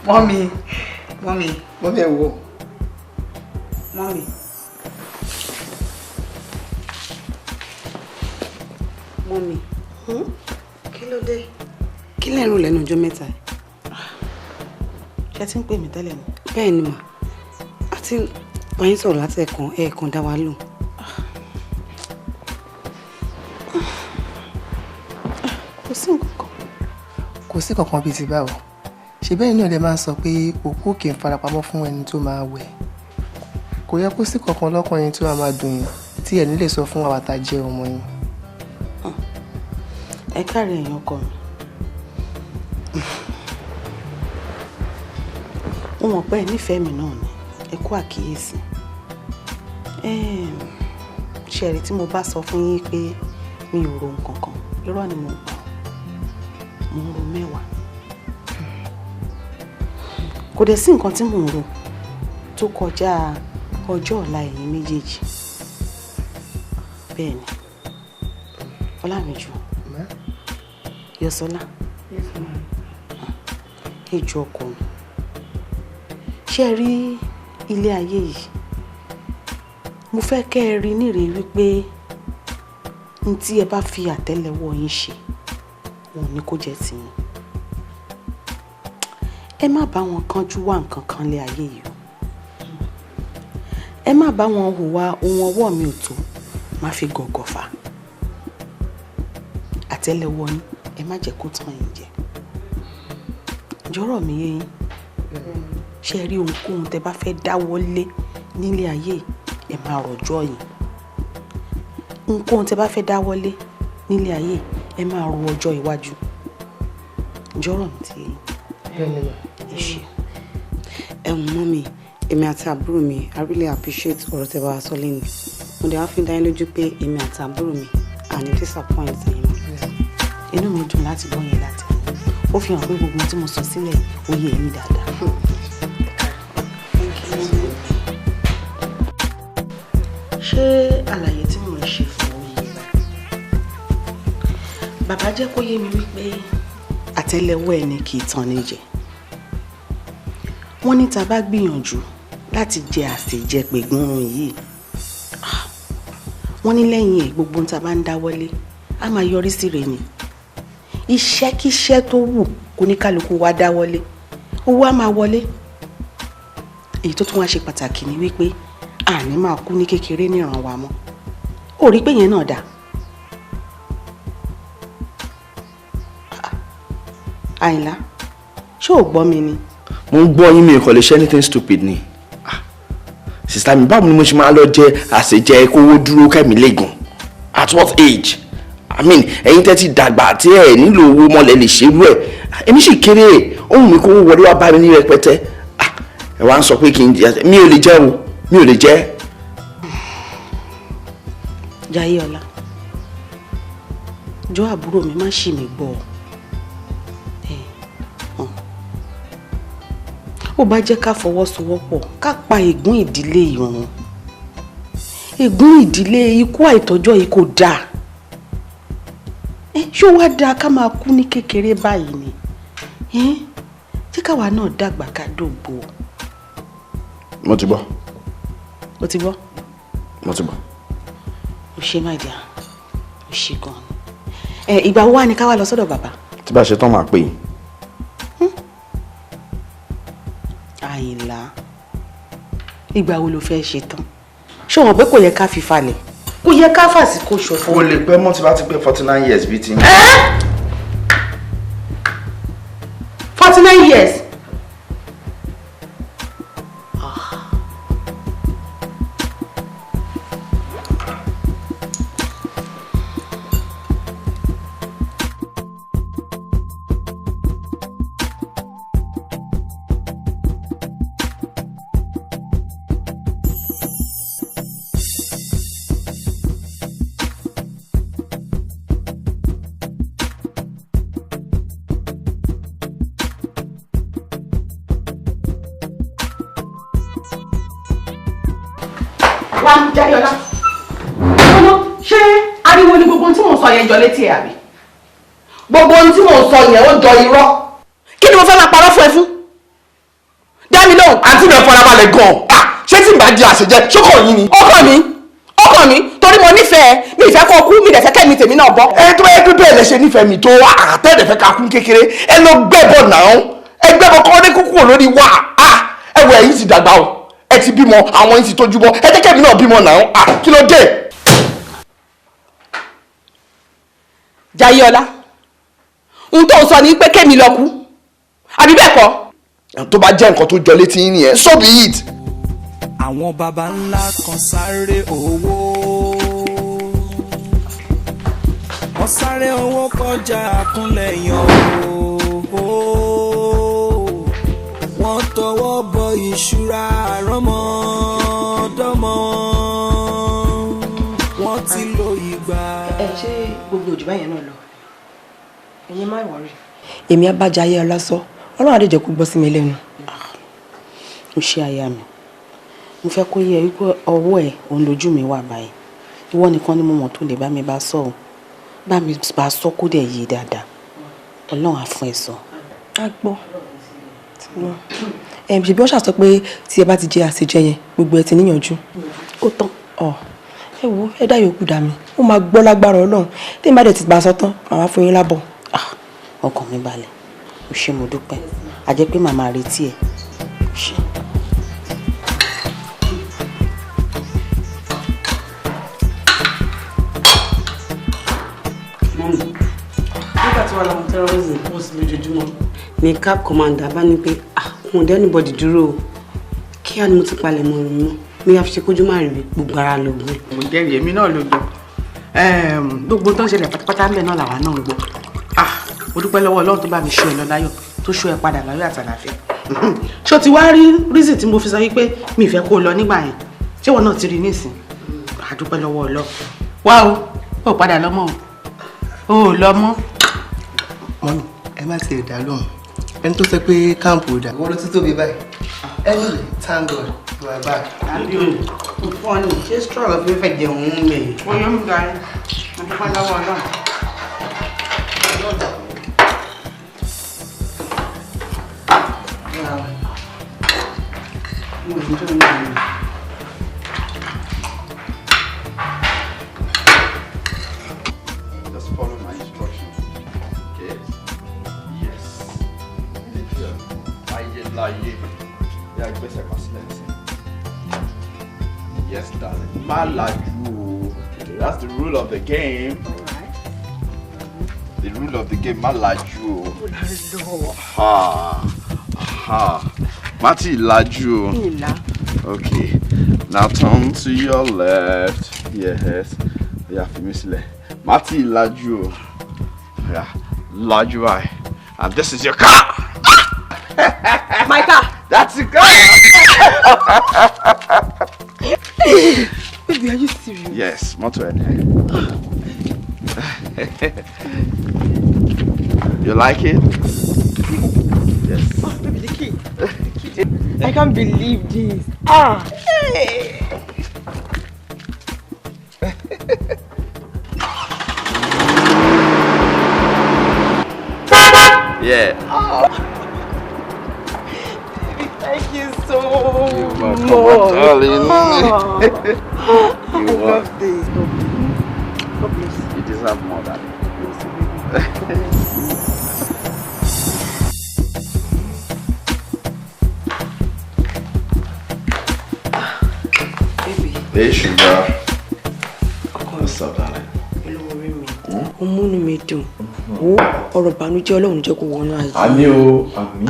Mommy. Mommy, ẹ wo. Mommy. Mommy. Kí ló dé? Kí lẹ ń rò lẹ́nu ọjọ́ mẹ́ta? Ṣé tí ń pè mí tẹ́lẹ̀ ni? Bẹ́ẹ̀ ni mà. A ti bá yín sọ̀rọ̀ láti ẹ̀ẹ̀kan dá wa lò. Kò sí nǹkan kan. Kò sí kankan bíi ti báwo. Ṣé bẹ́ẹ̀ náà lè máa sọ pé òkú kì í farapamọ́ fún ẹni tó máa wẹ̀. Kò yẹ kó sí kankan lọ́kàn yín tó máa dùn yín tí ẹ̀ ní lè sọ fún àwa tá jẹ́ ọmọ yín. Ẹ káre ẹ̀yin ọkọ mi. Mo mọ̀ pé ẹ nífẹ̀ẹ́ mi náà ni. Ẹ kú àkíyèsí. Ṣé rí tí mo bá sọ fún yín pé mi ò ro nǹkan kan, irọ́ ni mo gbọ́. Mo ń ro 10. Kò dẹ̀ sí nǹkan tí mò ń rò tó kọjá ọjọ́ ọ̀la ẹ̀yin méjèèjì. Bẹ́ẹ̀ ni. Ọlámìjú. Yọ̀sọ́lá. Ejò ọkọ mi. Ṣé rí ilé ayé yìí? Mo fẹ́ kẹ́ ẹ rí nírèé wípé n tí ẹ bá fi àtẹ́lẹwọ́ yín ṣe, wọn ní kó jẹ́ tiyín. Ẹ má bá wọn kánjú wá nǹkan kan lé ayé yìí o. Ẹ má bá wọn hùwà ohun ọwọ́ mi ò tó má fi gọ̀gọ̀ fà. Àtẹ́lẹwọ́ yín ẹ má jẹ́ kó tàn yín jẹ. Jọ̀rọ̀ mi yé yín. Ṣé rí ohunkóhun tẹ́ bá fẹ́ dáwọ́ lé nílé ayé ẹ máa rọ̀jọ́ yín. Ohunkóhun tẹ́ bá fẹ́ dáwọ́ lé nílé ayé ẹ máa ro ọjọ́ iwájú. Jọ̀rọ̀ mi ti yé yín. Mommy, èmi àti àbúrò mi, I really appreciate ọ̀rọ̀ tẹ́ bá wa sọ lẹ́nu. Mo dẹ̀ wá fi dá yín lójú pé èmi àti àbúrò mi àní disappoint yín. Inú mi dùn láti gbọ́ yẹn láti. Ó fi hàn pé gbogbo tí mo sọ sílẹ̀ ó yé yín dáadáa. Ṣé àlàyé tí mo ń ṣe fún mi? Bàbá jẹ́ kó yé mi wípé àtẹ́lẹwọ́ ẹni kì í tàn ní jẹ. Wọ́n ní tá bá gbìyànjú láti jẹ àṣejẹ pẹ̀gúnrún yìí. Wọ́n ní lẹ́yìn ẹ̀ gbogbo tá bá ń dáwọ́lé á máa yọrí sí rẹ̀ ni. Iṣẹ́kíṣẹ́ tó wù kó ní kálukú wá dáwọ́lé, owó á máa wọlé. Èyí tó tún wá ṣe pàtàkì ni wípé àní máa kú ní kékeré níran wa mọ́. Ó rí pé yẹn náà dà. Àyìnlá, ṣé ò gbọ́ mi ni? Mo ń gbọ́ yín, mi kò lè ṣe anything stupid ni. Sister mi, báwo ni mo ṣe máa lọ jẹ àṣejẹ kówó dúró kẹ́mi lẹ́gùn? At what age? I mean, ẹ̀yin tẹ́ ti dàgbà tí ẹ nílò owó mọ́lẹ̀ lè ṣerú ẹ̀. Èmi sì kéré, ohun mi kówó wọlé wá bá mi ní rẹpẹtẹ. Ẹ wá ń sọ pé kí n jẹ, mi ò lè jẹ o, mi ò lè jẹ. Jayéọlá, jọ àbúrò mi má ṣì mí gbọ́. Ó bá jẹ́ ká fọwọ́sowọ́pọ̀ ká pa ègún ìdílé ìrun. Ègún ìdílé ikú àìtọ́jọ́ yìí kò dáa. Ṣé ó wá dáa ká máa kú ní kékeré báyìí ni? Jẹ́ káwa náà dàgbà ká dògbò. Mo ti gbọ́. O ti gbọ́? Mo ti gbọ́. O ṣe my dear, o ṣe gan-an. Ìgbà wo wá ni ká wá lọ sọ́dọ̀ bàbá? Tí bá ṣe tán máa pè yín. Àyìnlá, ìgbà wo ló fẹ́ ṣe tán? Ṣé wọn pé kò yẹ ká fi falẹ̀? Kò yẹ ká fàsìkò ṣòfò. Kò lè pẹ́ mọ́ tí bá ti pé 49 years bíi ti. 49 years? Jayéọlá, ṣé ariwo ni gbogbo ohun tí mò ń sọ yẹn jọ létí ẹ àbí? Gbogbo ohun tí mò ń sọ yẹn ó jọ irọ́. Kí ni mo fẹ́ máa parọ́ fún ẹ fún? Dá mi lóhùn. Àǹtí mi ò farabalẹ̀ gan-an. Ṣé tí n bá di àṣejẹ ṣókò yín ni? Ọkàn mi torí mo nífẹ̀ẹ́ mi ìfẹ́ kó kú mi dẹ̀ fẹ́ kẹ́mi tèmi náà bọ́. Tó bá yẹ dúdú ẹ̀ lẹ́sẹ̀ nífẹ̀ẹ́ mi tó àtẹ̀dẹ̀ fẹ́ ká kún kékeré ẹ lọ gbẹ́bọ̀ náà ẹ gbẹ́bọ̀ kọ́ ní kúkú lórí wà ẹ wọ ẹ̀yìn ti dàgbà o ẹ ti bímọ àwọn yìí ti tójú bọ ẹ jẹ́ kẹ́mi náà bímọ náà kí ló dé. Jayéọlá, ohun tó ń sọ ni pé kémi lọ kú àbí bẹ́ẹ̀ kọ́? Tó bá jẹ́ nǹkan tó jọ létí yín nìyẹn so be it. Àwọn baba ńlá kan sáré owó, wọ́n sáré owó kọjá àkúnlẹ̀ yan o, wọ́n tọwọ́ bọ ìṣúra àrọ́mọdọ́mọ, wọ́n ti lo ìgbà. Ṣé gbogbo òjò báyẹn náà lọ? Ẹ̀yin má wọrí. Èmi á bá Jayéọlá sọ, Ọlọ́run á dẹ̀ jẹ́ kó gbọ́ sí mi lẹ́nu. Mo ṣe aya mi, mo fẹ́ kó yẹ wípé ọwọ́ ẹ̀ òun lójú mi wà báyìí. Ìwọ nìkan ni mo mọ̀ tó lè bá mi bá sọ ọ́, bá mi bá sọ kó dẹ̀ yé dáadáa. Ọlọ́run á fún ẹ sọ. A gbọ́. Ṣèbí wọ́n ṣàsọ pé tí ẹ bá ti jẹ àṣejẹ yẹn gbogbo ẹ ti níyànjú. Ó tán. Ẹ wo ẹ dá yòókù dà mí, ó máa gbọ́ lágbára Ọlọ́run tí n bá dẹ̀ ti gbà sọ tán màá fún yín lábọ̀. Ọkàn mi balẹ̀, o ṣé mo dúpẹ́, a jẹ́ pé màmá retí ẹ̀. Ṣé. Nígbà tí wọ́n lọ́mọ terrorism post lójoojúmọ́ ni cap commander bá ní pé òun dẹ́ anybody dúró o kí á ní mo ti palẹ̀ mọ́ ọ̀run mọ́ mi á fi ṣe kójú máa rí gbogbo ara lògùn. Mo jẹ́rìí èmi náà ló gbọ́ gbogbo tó ń ṣẹlẹ̀ pátápátá ń bẹ̀ náà làwa náà ń gbọ́. Mo dúpẹ́ lọ́wọ́ Ọlọ́run tó bá mi ṣọ́ ẹ lọ láyọ̀ tó ṣọ́ ẹ padà láyọ̀ àtàlàfẹ́. Ṣó ti wá rí reason tí mo fi sọ wípé mi ì fẹ́ kó o lọ nígbà yẹn ṣé wọn náà ti rí nísìn? A dúpẹ́ lọ́wọ́ Ọlọ́run. Wá o padà lọ́mọ o ò lọ́mọ. Mọ́mí ẹ má ti ẹ̀dá lóhùn ẹni tó sọ pé káàmpù ò dà wọ́n ló ti tóbi báyìí. Anyway, thank God you are back. Àbí o fọ́ọ̀nì ṣé straw lọ fi fẹ́ jẹun ń lè. Wọ́n yọ mí gari mo dúpẹ́ lọ́wọ́ Ọlọ́run. Just follow my instructions. Okay? Yes. Láyé. Yeah, I guess I must let him. Yes, darling. Má lajú o. That's the rule of the game. Alright. The rule of the game, má lajú o. Ha. Má tí lajú o. Okay. Now turn to your left. Yes. Yeah, fi mí sílẹ̀. Má tí lajú o. Yeah. Lajú báyìí. And this is your car. My car. That's your car. Baby, are you serious? serious? Yes, mọ́tò ẹ̀ ni. You like it? Yes. Oh, baby, the key. I can't believe this. Ah! Hey! Yeah. Oh. Thank you so much. Darling. Oh. I love this. God bless you. You deserve more than Hey, sugar. What's up, darling? Ó múnú mi dùn. Ọ̀rọ̀ ìbànújẹ́ Ọlọ́run jẹ́ kó wọnú ayé. Àmín o, àmín.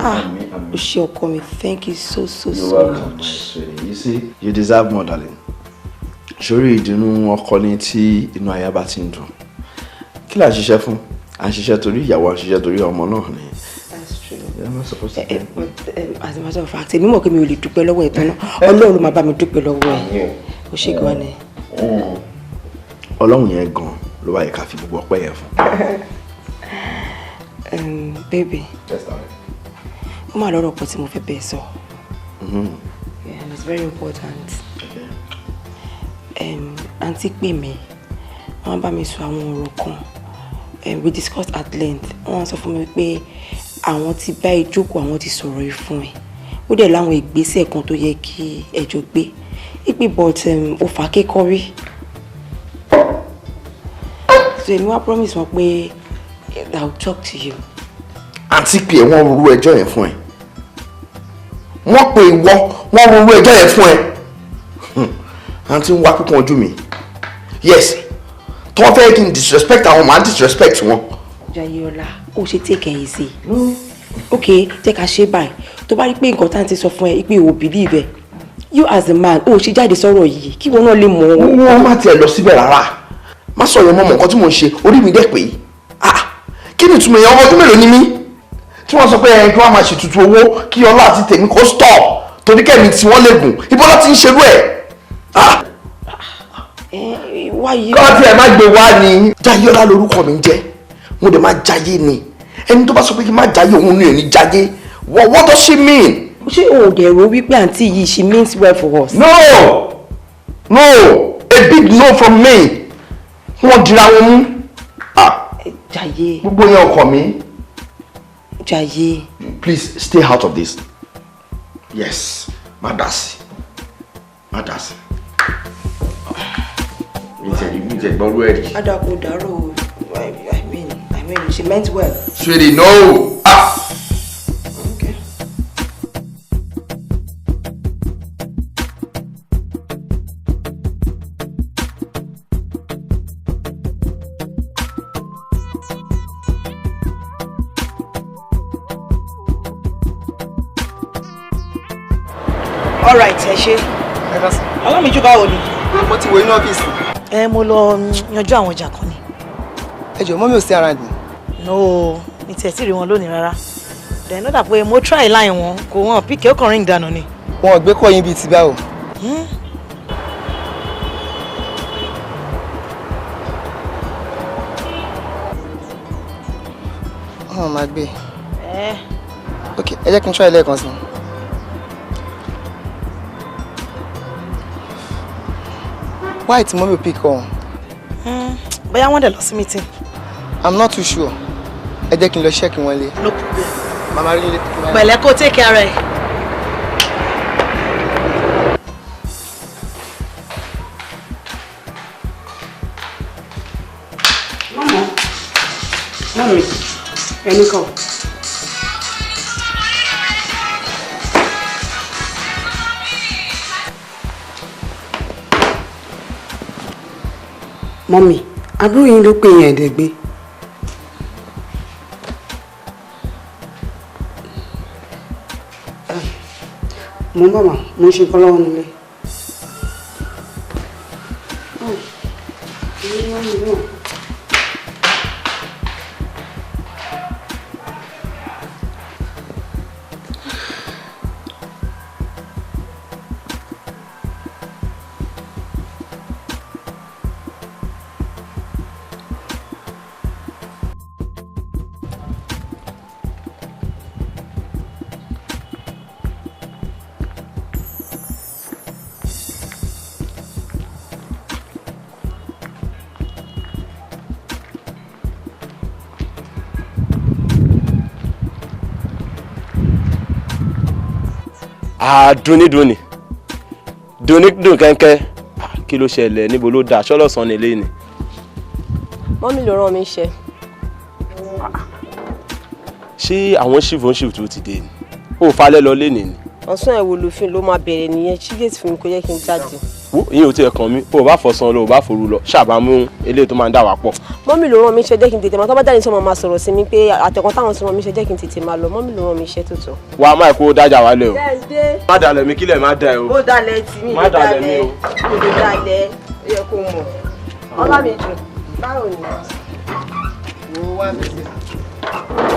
Ó ṣé ọkọ mi. Thank you so You're welcome, my sweetie. You see, you deserve more, darling. Sórí ìdùnnú ọkọ ni tí inú aya bá ti ń dùn. Kí la ṣiṣẹ́ fún? À ń ṣiṣẹ́ torí ìyàwó, à ń ṣiṣẹ́ torí ọmọ náà ni. That's true. You're not supposed to be. As a matter of fact, èmi mọ̀ pé mi ò lè dúpẹ́ lọ́wọ́ ẹ̀ tán náà. Ọlọ́run ló máa bá mi dúpẹ́ lọ́wọ́ ẹ̀. Ó ṣé gan ni. Ọlọ́run yẹn gan ló wáyé ká fi gbogbo ọpẹ́ yẹn fún. Baby. Yes, darling. Ó máa lọ́rọ̀ pọ̀ tí mo fẹ́ bẹ́ẹ̀ sọ. Yeah, and it's very important. Àǹtí pè mí, wọ́n bá mi sọ àwọn ọ̀rọ̀ kan. We discussed at length. Wọ́n sọ fún mi pé àwọn ti bá ìjókòó, àwọn ti sọ̀rọ̀ yìí fún ẹ. Ó dẹ̀ láwọn ìgbésẹ̀ kan tó yẹ kí ẹjọ́ gbé. Ipe but ó fà kékọ́rí. So èmi wá promise wọn pé I will talk to you. Àǹtí pé wọ́n rú ẹjọ́ yẹn fún ẹ. Wọ́n pè wọ́n rú ẹjọ́ yẹn fún ẹ. Àǹtí ń wá pípọ́n ojú mi. Yes. Tí wọ́n fẹ́ kí n disrespect àwọn máa disrespect wọn. Jayéọlá, ó ṣe take ẹ̀yìn sí. Okay, jẹ́ ká ṣe báyìí. Tó bá rí pé nǹkan tá à ń ti sọ fún ẹ, pé o believe ẹ. You as a man, ó ṣe jáde sọ̀rọ̀ yìí kí wọn náà lè mọ̀ ọ́. Wọ́n má tiẹ̀ lọ síbẹ̀ rárá. Má sọ̀rọ̀ mọ́ nǹkan tí mò ń ṣe, orí mi dẹ̀ pé. Kí ni ìtumọ̀ èèyàn ọmọ ọdún mélòó ni mí? Tí wọ́n sọ pé kí wọ́n máa ṣètùtù owó kí ọlá àti tèmi kó stop torí kẹ́mi tí wọ́n lè gùn. Ibo ló ti ń ṣerú ẹ̀? Kọ́ọ̀tì ẹ̀ má gbé wá ni. Jayéọlá lorúkọ mi ń jẹ́. Mo dẹ̀ máa jayé ni. Ẹni tó bá sọ pé kí n má jayé òun ni èmi jayé. What does she mean? Ṣé o dẹ̀ rò wípé àǹtí yìí she means well for us? No! A big no from me. Wọ́n dira wọn mú. Jayé. Gbogbo yẹn ọkọ mi. Jayé. Please stay out of this. Yes. Má dá sí. Mi jẹ gbọ́rú ẹ̀ rí. Adako daro. I mean, she meant well. Sweetie, no. Okay. All right, ẹ ṣé. Ọlámíjú báwo ni? Mo ti wo inú ọ́fíìsì. Mo lọ yanjú àwọn ọjà kan ni. Ẹ jọ̀ọ́ mọ́mí ò sí around ni. No, mi tiẹ̀ tí rí wọn lónìí rárá. Then ó dà pé mo try line wọn kò wọ́n pick ó kàn ring dànù ni. Wọn ò gbé kọ́ yín bíi ti báwo. Máa gbé. Ok, ẹ jẹ́ kí n try lẹ́ẹ̀kan sí. Why tí mọ́mí ò pick wọn? Bóyá wọ́n dẹ̀ lọ sí meeting. I'm not too sure. Ẹ jẹ́ kí n lọ check wọn lé. No problem. Màmá rí ilé. Pẹ̀lẹ́ kó take care ẹ̀. Mami, ẹni kọ́. Mọ́mí, àbúrò yín ló pè yín ẹ̀ẹ́dẹ́gbé. Mo ń bọ̀ mà, mo ń ṣe nǹkan lọ́wọ́ nílé. Dúnídúní dùn kẹ́ńkẹ́ kí ló ṣẹlẹ̀ níbo ló dà ṣọ́lọ́sàn ní ilé ni. mọ́mí ló rán mi iṣẹ́. ṣé àwọn ṣìfún tó ti dé ni ó falẹ̀ lọ lénìí ni. ọ̀sán ẹ̀wò lòfin ló máa bẹ̀rẹ̀ nìyẹn ṣígẹ́tì fún mi kó yẹ kí n jáde. wo ìyẹn ò tiẹ̀ kàn mí o bá fọ̀sán lọ o bá forú lọ ṣàbámú eléyìí tó máa ń dà wá pọ̀. mọ́mí ló rán mi iṣẹ́ jẹ́ kí n tètè máa tọ́ bá jáde sọ́mọ máa sọ̀rọ̀ sí mi pé àtẹ̀kọ́ táwọn sọ rán mi iṣẹ́ jẹ́ kí n tètè máa lọ mọ́mí ló rán mi iṣẹ́ tó tọ́. wà á máa kó dájà wálé o. má dalẹ̀ mi kílẹ̀ má da ẹ o. ó dalẹ̀ tì mí má dalẹ̀ mi o. ó dalẹ̀ ó yẹ kó mọ̀ ọlá mi jù báwo ni. wo wá mi sí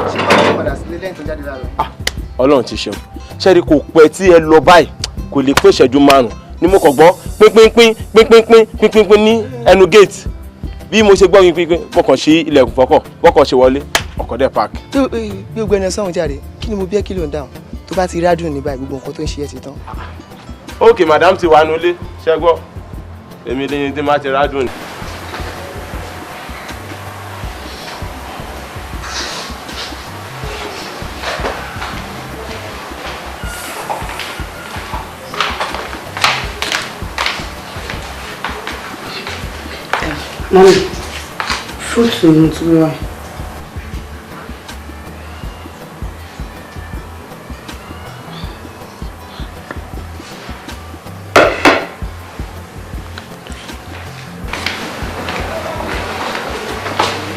ṣé wàá padà sílé lẹ́yìn tó jáde lára. Ọlọ́run ti ṣeun ṣẹ́ni kò pẹ́ tí ẹ lọ báyìí kò lè pé ìṣẹ́jú márùn-ún ni mo kàn gbọ́ pínpínpín ní ẹnu gate bí mo ṣe gbọ́ pínpín mo kàn ṣí ilẹ̀kùn fọ́kọ̀ wọ́kọ̀ ṣe wọlé ọkọ̀ dẹ̀ park. bí o gbẹ́ni sọ́hún jáde kí ni mo bí ẹ́ kí ló ń dáhùn tó bá ti rádùn ní báyìí gbogbo nǹkan tó ń ṣe ẹ́ ti tán. ok madam ti wà nulẹ̀ ṣẹ́gbọ́ èmi lè ní má ti rádùn. Mami, fruit ni mo tún wá.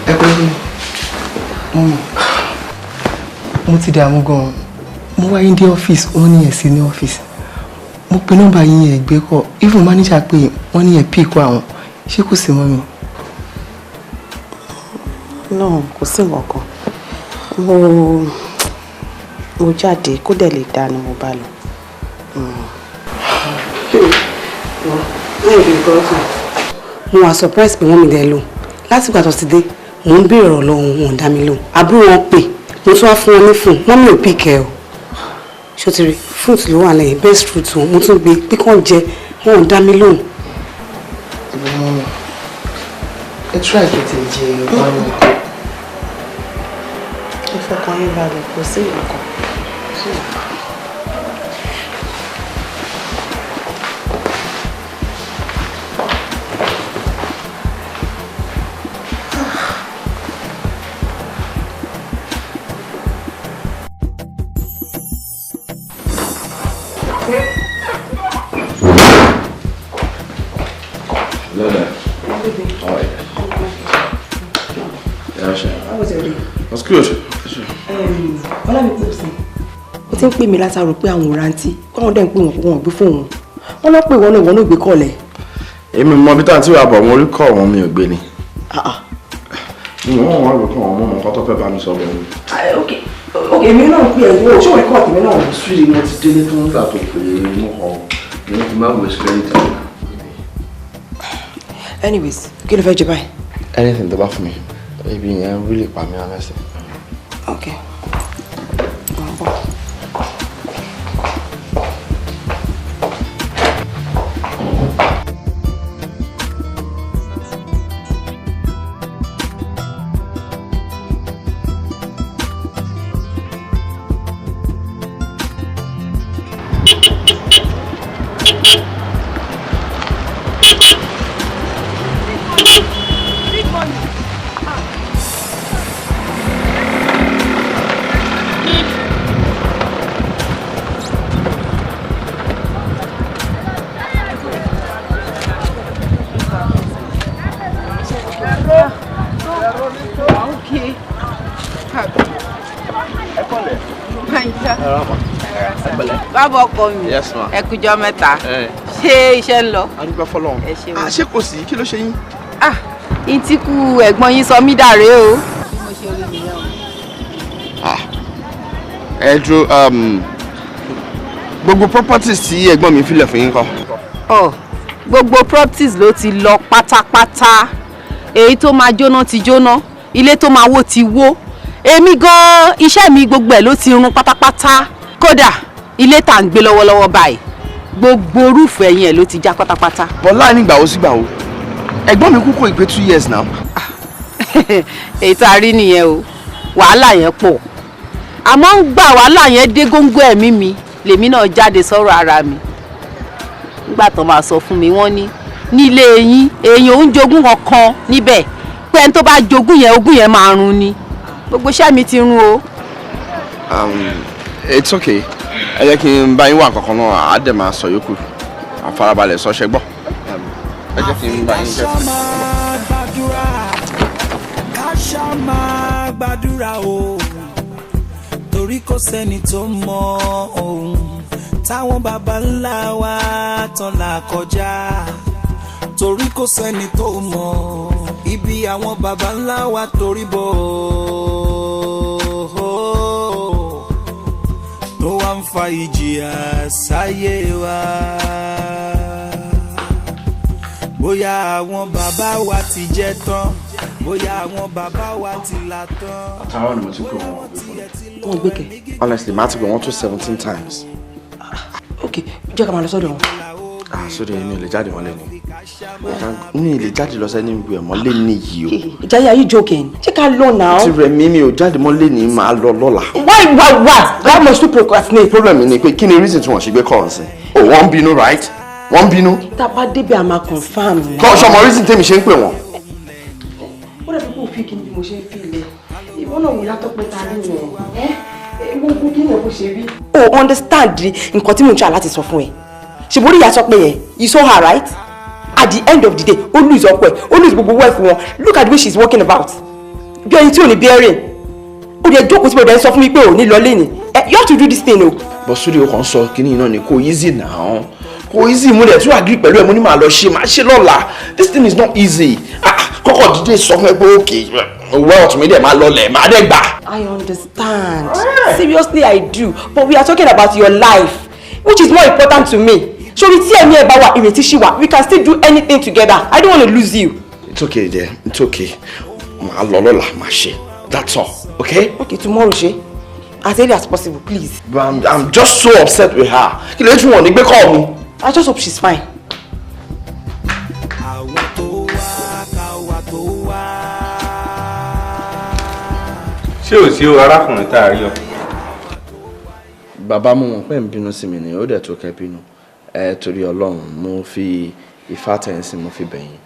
ẹ pé mo ti dààmú gan-an mo wáyé dé ọ́fíìsì wọ́n ní ẹ̀ sí ní ọ́fíìsì mo pe nọ́mbà yín ẹ̀ gbé kọ́ even manager pé wọ́n ní ẹ̀ pè kọ́ àwọn ṣé kò sí mọ́ mi. náà kò sí nǹkan mo jáde kó dẹ̀ lè dá ni mo bá lọ. Mo wà surprise pé wọ́n mi dẹ̀ lò láti ìgbà tó ti dé mò ń béèrè ọ̀rọ̀ lọ́wọ́ wọn ò dá mi lò àbúrò wọn pè mo tún wá fún wọn ní fún wọn mi ò pìkẹ́ o ṣòtìrì fruit ló wà lẹ́yìn best fruit wọn mo tún gbé pé kàn jẹ wọn ò dá mi lóhùn. ìbọn mi ẹ try kẹtẹ jẹ ọgbà mi. ìfọkàn yín balẹ̀ kò sí nǹkan. Hello there. How are you? Yeah, sure. How was your day? That's good. Ọlá mi kò sí. Ó ti ń pè mí látàrò pé àwọn òrántí kọ́wọn dẹ̀ ń pè wọ́n pé wọ́n gbé fóun. Wọ́n lọ pè wọ́n náà ìwọ́n náà gbé kọ́ọ̀lẹ̀. Èmi mọ bí táǹtì wà bọ̀ mo rí kọ́ wọn mi ò gbé ni. Wọ́n wá rò kí wọ́n mọ nǹkan tó fẹ́ bá mi sọ bọ̀ ni. Ok, èmi náà ń pè ẹ̀ wọ́n ṣé wọ́n rí kọ́ọ̀tì mi náà. Sùúrì mo ti délé tó ń gbà tó pè é mú ọ ní ti máa wọ ìṣẹ́lẹ̀ ìta. Anyways, kí ló fẹ́ jẹ báyìí? Anything tó bá fún mi, ibi yẹn really pa mí honestly. Okay. Bábọ̀ ọkọ mi, ẹ kújọ́ mẹ́ta, ṣé iṣẹ́ ń lọ? Adúgbò fọlọ́run. Ṣé kò sí? Kí ló ṣe yín? N tí kú ẹ̀gbọ́n yín sọ mí dàrẹ́ o. Bí mo ṣe rí nìyẹn o. Ẹ dúró gbogbo properties tí ẹ̀gbọ́n mi filẹ̀ fún yín kọ́. Gbogbo properties ló ti lọ pátápátá. Èyí tó máa jóná ti jóná, ilé tó máa wó ti wó. Èmi gan iṣẹ́ mi gbogbo ẹ̀ ló ti run pátápátá. Kódà ilé tá ń gbé lọ́wọ́lọ́wọ́ báyìí gbogbo rúùfù ẹ̀yìn ẹ̀ ló ti já pátápátá. Bọ́lá ní ìgbà wo sí ìgbà wo ẹ̀gbọ́n mi kú kò ìpè 2 years now. Èyí tá a rí nìyẹn o wàhálà yẹn pọ̀ àmọ́ ń gbà wàhálà yẹn dé góńgó ẹ̀mí mi lèmi náà jáde sọ̀rọ̀ ara mi nígbà tó máa sọ fún mi wọ́n ní nílé yín èèyàn ò ń jogún kankan níbẹ̀ pé ẹni tó bá jogún yẹn ogún yẹn máa run ni gbogbo iṣẹ́ mi ti run o. It's okay ẹ jẹ́ kí n bá yín wà kankan náà á dẹ̀ máa sọ yòókù àfarabalẹ̀ sọ ṣẹ́gbọ́ ẹ jẹ́ kí n bá yín jẹ́ fún káṣá máa gbàdúrà o torí kò sẹ́ni tó mọ ohun táwọn baba ńlá wa tán là kọjá torí kò sẹ́ni tó mọ ibi àwọn baba ńlá wa torí bọ̀ tó wá ń fa ìjìyà sáyé wa bóyá àwọn baba wa ti jẹ tán bóyá àwọn baba wa ti là tán. àtàwọn ni mo ti pè wọn wọn gbé kẹ. honestly màá ti pè wọn tó 17 times. ok jẹ́ ká máa lọ sọ́dọ̀ wọn. sódì mi ò lè jáde wọn lẹ́nu mi ò lè jáde lọ sẹ́ni ìwé ẹ̀mọ́ lé ní yìí o. Ìjáyà yìí joking jẹ́ ká lọ náà. ti rẹ̀ mi ò jáde mọ́ lé ní màá lọ lọ́la. why must you procrastinate. problem ni pé kí ni reason tí wọ́n ṣe gbé kọ́ ọ̀sìn o wọ́n ń bínú right wọ́n ń bínú. tá a bá débi àmà confam. kọ́ ṣọmọ reason tèmi ṣe ń pè wọ́n. ó dàbí kó o fi kí ni bí mo ṣe ń fi ilẹ̀ ìwọ náà wò látọ̀ pé ta rí yẹn gbogbo kí ni ẹ kó ṣe rí. o understand nǹkan tí mo ń ṣe àláti sọ fún ẹ ṣèbórí ìyá sọ pé yẹn you saw her right at the end of the day ó lose ọkọ ẹ ó lose gbogbo wealth wọn look at the way she is walking about bí ẹni tí ò ní bearing ó dẹ̀ jókòó síbi ọ̀dẹ̀ ń sọ fún mi pé ò ní lọ lẹ́ni you have to do this thing o. bọ́sùdì ó kàn sọ kínní náà ni kò easy now kò easy mo dẹ̀ tún agree pẹ̀lú ẹ̀ mo ní màá lọ ṣe máa ṣe lọ́la this thing is not easy kọ́kọ́ dídé sọ fún ẹ pé okay wealth mi dẹ̀ máa lọlẹ̀ máa dẹ̀ gbà. I understand seriously I do but we are talking about your life which is more important to me. Sori tí ẹ̀mí ẹ̀ bá wà ìrètí ṣì wà we can still do anything together I don't want to lose you. It's okay there it's okay màá lọ lọ́la màá ṣe that's all okay. Okay tomorrow ṣe as early as possible please. But I'm just so upset with her kí ló tún wọ̀ ní gbé kọ́ mi. I just hope she's fine. ṣé ò sí o arákùnrin tá a rí ọ. bàbá mo mọ̀ pé ń bínú sí mi ni ó dẹ̀ tó kẹ́ bínú torí ọlọ́run mo fi ifá tẹ̀yìnsìn mo fi bẹ̀yìn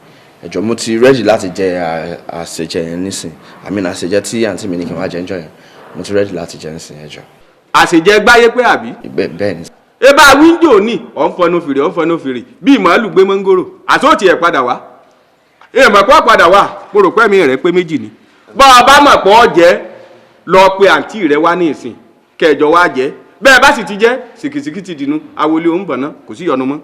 ẹ̀jọ̀ mo ti rẹ́dì láti jẹ àṣejẹ yẹn nísìn àmì àṣejẹ tí àǹtí mi ní kí n wá jẹ ńjọ́ yẹn mo ti rẹ́dì láti jẹ nísìn ẹ̀jọ̀. àṣejẹ gbáyé pé àbí. bẹ́ẹ̀ ni. eba wíńdò ní ọ̀nfọ̀nù fèrè bí màálù gbé mọ́ngòrò àtúntì ẹ̀ padà wá èèmọ̀ pọ̀ padà wá mo rò pé mi rẹ̀ pé méjì ni bọ́ ọ bá mọ̀ pọ̀ jẹ́ lọ pe àǹtí rẹ̀ wá ní ìsìn kẹjọ wá jẹ́ bẹ́ẹ̀ bá sì ti jẹ́ sìkìsìkì ti dìnnú awolé òun bọ̀ náà kò sí yọnu mọ́.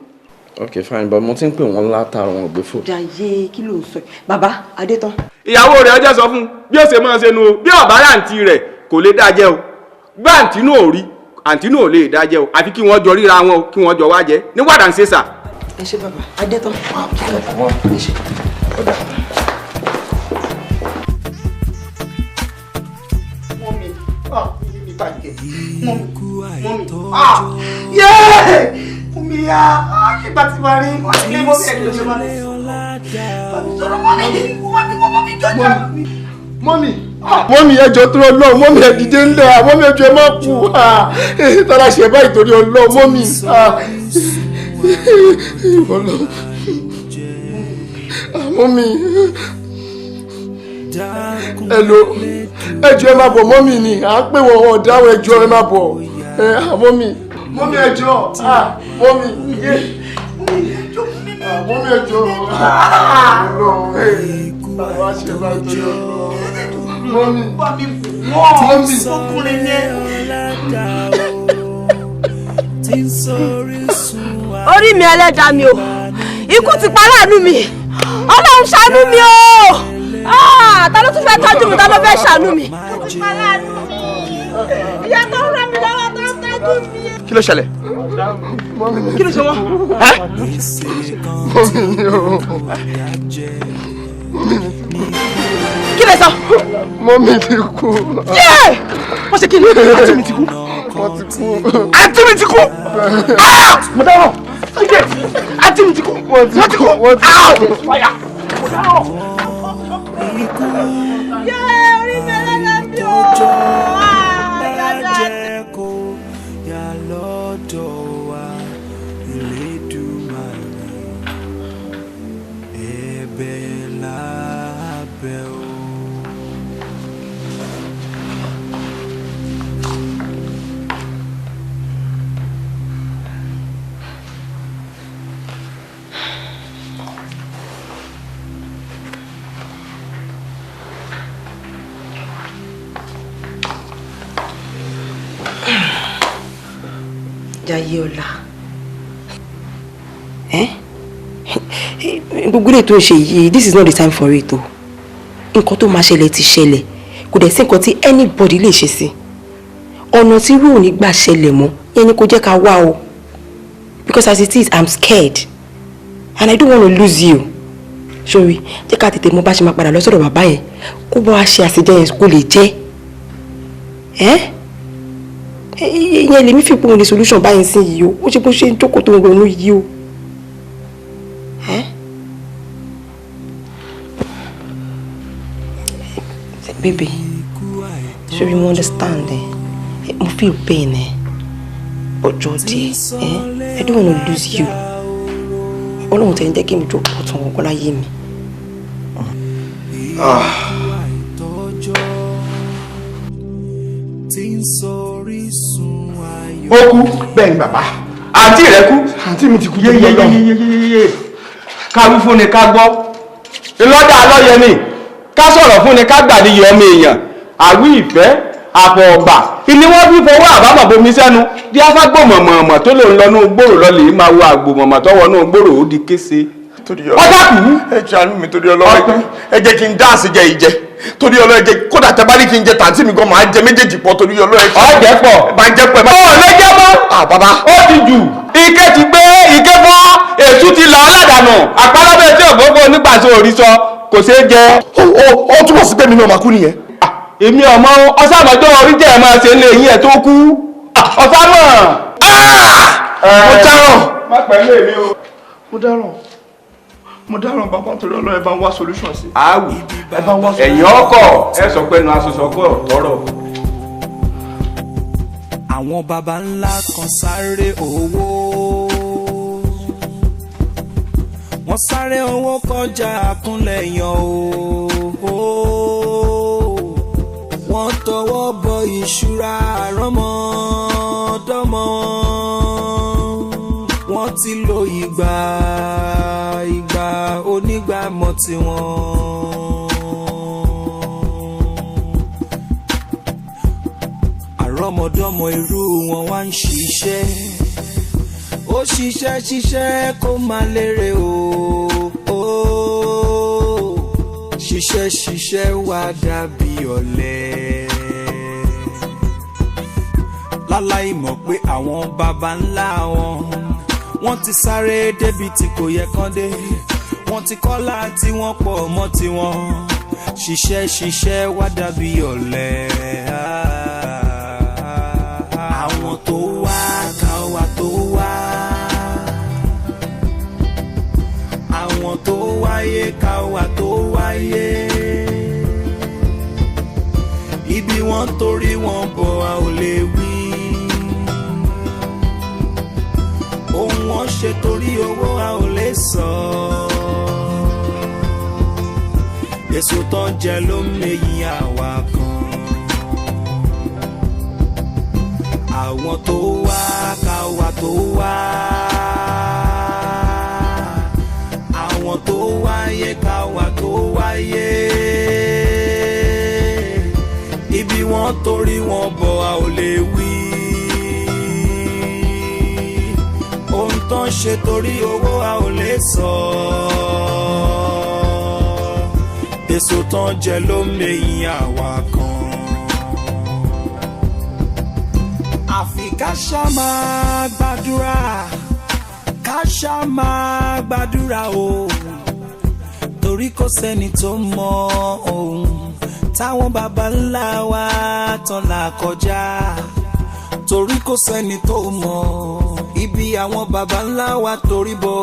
ok fine but mo ti ń pè wọ́n látara wọn ò gbé fò. jàyè kí ló ń sọ bàbá adétán. ìyàwó rẹ̀ ọjọ́ sọ fún bí ó ṣe máa ṣe nu o bí ọ̀bá àǹtí rẹ̀ kò lè dájẹ́ o gbá àǹtí náà ò rí àǹtí náà ò lè dájẹ́ o àfi kí wọ́n jọ ríra wọn o kí wọ́n jọ wá jẹ́ ní wàdà ń ṣe sà. ẹ ṣe bàbá adétán. Mummy ah, ṣe bá ti máa rí wọ́n ti lé mọ́mí ẹ̀ ló ṣe máa rí. Bàbí sọ̀rọ̀ mọ́mí jọjọ. Mọ́mí ẹjọ́ tó lọ mọ́mí ẹ dìde ńlẹ̀ mọ́mí ẹjọ́ ẹ má kú tọ́lá ṣe báyìí torí ọlọ́ mọ́mí. Mọ́mí ẹ̀lò ẹjọ́ ẹ má bọ̀ mọ́mí ni à ń pè wọ́n ọ̀dáwọ̀ ẹjọ́ ẹ má bọ̀ mọ́mí ẹjọ́ mọ́mí mọ́mí ẹjọ́ bàbá ṣe báyìí torí ọlọ́ mọ́mí ọkùnrin yẹn. Orí mi ẹlẹ́dàá mi o ikú ti pa láàánú mi Ọlọ́run ṣàánú mi o ta ló tún fẹ́ tọ́jú mi ta ló fẹ́ ṣàánú mi. Ìyá tó ń rán mi lọ́wọ́ tó ń tọ́jú mi. kí ló ṣẹlẹ̀. Kí ló ṣe wọ́n. Kí lè sọ. Mọ́mí ti kú. Wọ́n ṣe kí ni. Àǹtí mi ti kú. Wọ́n ti kú. Àǹtí mi ti kú. Mo dáhùn. Àǹtí mi ti kú. Wọ́n ti kú. Mo dáhùn. Orí mi ẹlẹ́dàá mi o. Jayéọlá. Gbogbo ilé tó ń ṣe yìí, this is not the time for it o. Nǹkan tó máa ṣẹlẹ̀ ti ṣẹlẹ̀. Kò dẹ̀ sí nǹkan tí anybody lè ṣe sí. Ọ̀nà tí irú òní gbà ṣẹlẹ̀ mọ́, yẹn ni kò jẹ́ ká wá o. Because as it is, I'm scared. And I don't want to lose you. Sorry, jẹ́ ká tètè mọ bá ṣe máa padà lọ sọ́dọ̀ bàbá yẹn. Kó bá wa ṣe àṣejẹ yẹn kó lè jẹ́. Ìyẹn lèmi fi pé òun ní solution báyìí sí yìí o. Ó ṣe bó ṣe ń jókòó tó ń ronú yìí o. Baby, sure you understand I feel pain but Jody, I don't want to lose you. Ọlọ́run tẹ̀ ń jẹ́ kí mi jókòó tán ọkọ láyé mi. Ó kú bẹ́ẹ̀ ni bàbá. Àǹtí rẹ̀ kú. Àǹtí mi ti kú. Yéyéyéyéyéyé. Ká wí fún ni ká gbọ́. Ìlọ́dà lọ́yẹ ni. Ká sọ̀rọ̀ fún ni ká gbà níyì ọmọ èèyàn. Àwí ìfẹ́ àpọ̀ ọ̀gbà. Ìní wọ́n fi fọwọ́ àbámọ̀ bomi sẹ́nu. Bí afágbò mọ̀mọ̀mọ̀ tó lòun lọ ní gbòòrò lọ lè máa wo àgbò mọ̀mọ̀ tọ́wọ́ ní gbòòrò ó di kése. Ọjà kù. Ẹ ṣàánú mi torí Ọlọ́run. Ẹ jẹ́ kí n dáàsì jẹ ìjẹ. Torí Ọlọ́run jẹ kódà tẹ bá ní kí n jẹ tàǹtí mi gan máa jẹ méjèèjì pọ̀ torí Ọlọ́run. Ọjẹ́ pọ̀. Máa jẹ pẹ̀. Ó lè jẹ́ mọ́. Bàbá. Ó ti jù. Ike ti gbé ike fọ́. Èṣù ti là á ládàánù. Àpálábẹ́ tí ògbógbó nípasẹ̀ òrìṣọ kò ṣeé jẹ. Ó túmọ̀ sí pé mi náà máa kú nìyẹn. Èmi ọmọ ọsàmọjọ orí jẹ ẹ máa ṣe ń lé yín ẹ tó kú. Ọsàmọ. Mo dáràn. Má pẹ̀lú èmi o. Mo dáràn bàbá torí Ọlọ́run ẹ bá ń wá solution sí. Àwì ẹ̀yìn ọkọ̀ ẹ sọ pé nu aṣọṣọkọ̀ tọrọ. Àwọn baba ńlá kan sáré owó. Wọ́n sáré owó kọjá àkúnlẹ̀ yan o. Wọ́n tọwọ́ bọ ìṣúra àrọ́mọdọ́mọ. Wọ́n ti lo ìgbà onígbàmọ̀ tiwọn. Àrọ́mọdọ́mọ irú wọn wá ń ṣiṣẹ́. Ó ṣiṣẹ́ kó má lérè o. Ṣiṣẹ́ wá dàbí ọ̀lẹ. Láláì mọ̀ pé àwọn baba ńlá wọ́n ti sáré débi tí kò yẹ kán dé. Wọ́n ti kọ́lá tí wọ́n pọ̀ mọ́ tiwọn. Ṣiṣẹ́ wá dàbí ọ̀lẹ. Àwọn tó wá káwa tó wá. Àwọn tó wáyé káwa tó wáyé. Ibi wọn torí wọn bọ̀ a ò lè wí. Ohun wọn ṣe torí owó a ò lè sọ. Èso tán jẹ ló mẹ́yìn àwa kan. Àwọn tó wá káwa tó wá. Àwọn tó wáyé káwa tó wáyé. Ibi wọn torí wọn bọ̀ a ò lè wí. Ohun tó ń ṣe torí owó a ò lè sọ. Èso tán jẹ ló mẹ́yìn àwa kan. Àfi ká ṣá máa gbàdúrà, ká ṣá máa gbàdúrà o. Torí kò sẹ́ni tó mọ ohun táwọn baba ńlá wa tán là kọjá. Torí kò sẹ́ni tó mọ ibi àwọn baba ńlá wa torí bọ̀.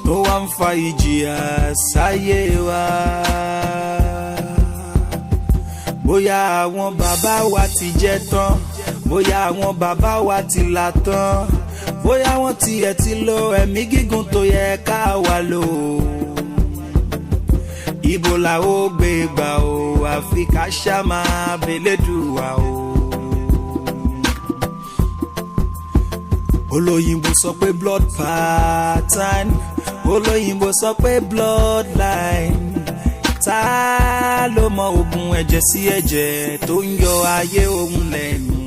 Tó wá ń fa ìjìyà sáyé wa. Bóyá àwọn bàbá wa ti jẹ tán, bóyá àwọn bàbá wa ti là tán, bóyá wọ́n tiẹ̀ ti lo ẹ̀mí gígùn tó yẹ ká wà lò. Ibo la ó gbé gbà o, àfi ká ṣá máa bẹ̀lẹ́dùwà o. Olóyìnbó sọ pé blood pattern, olóyìnbó sọ pé bloodline. Ta ló mọ ogun ẹ̀jẹ̀ sí ẹ̀jẹ̀ tó ń yọ ayé òun lẹ́nu.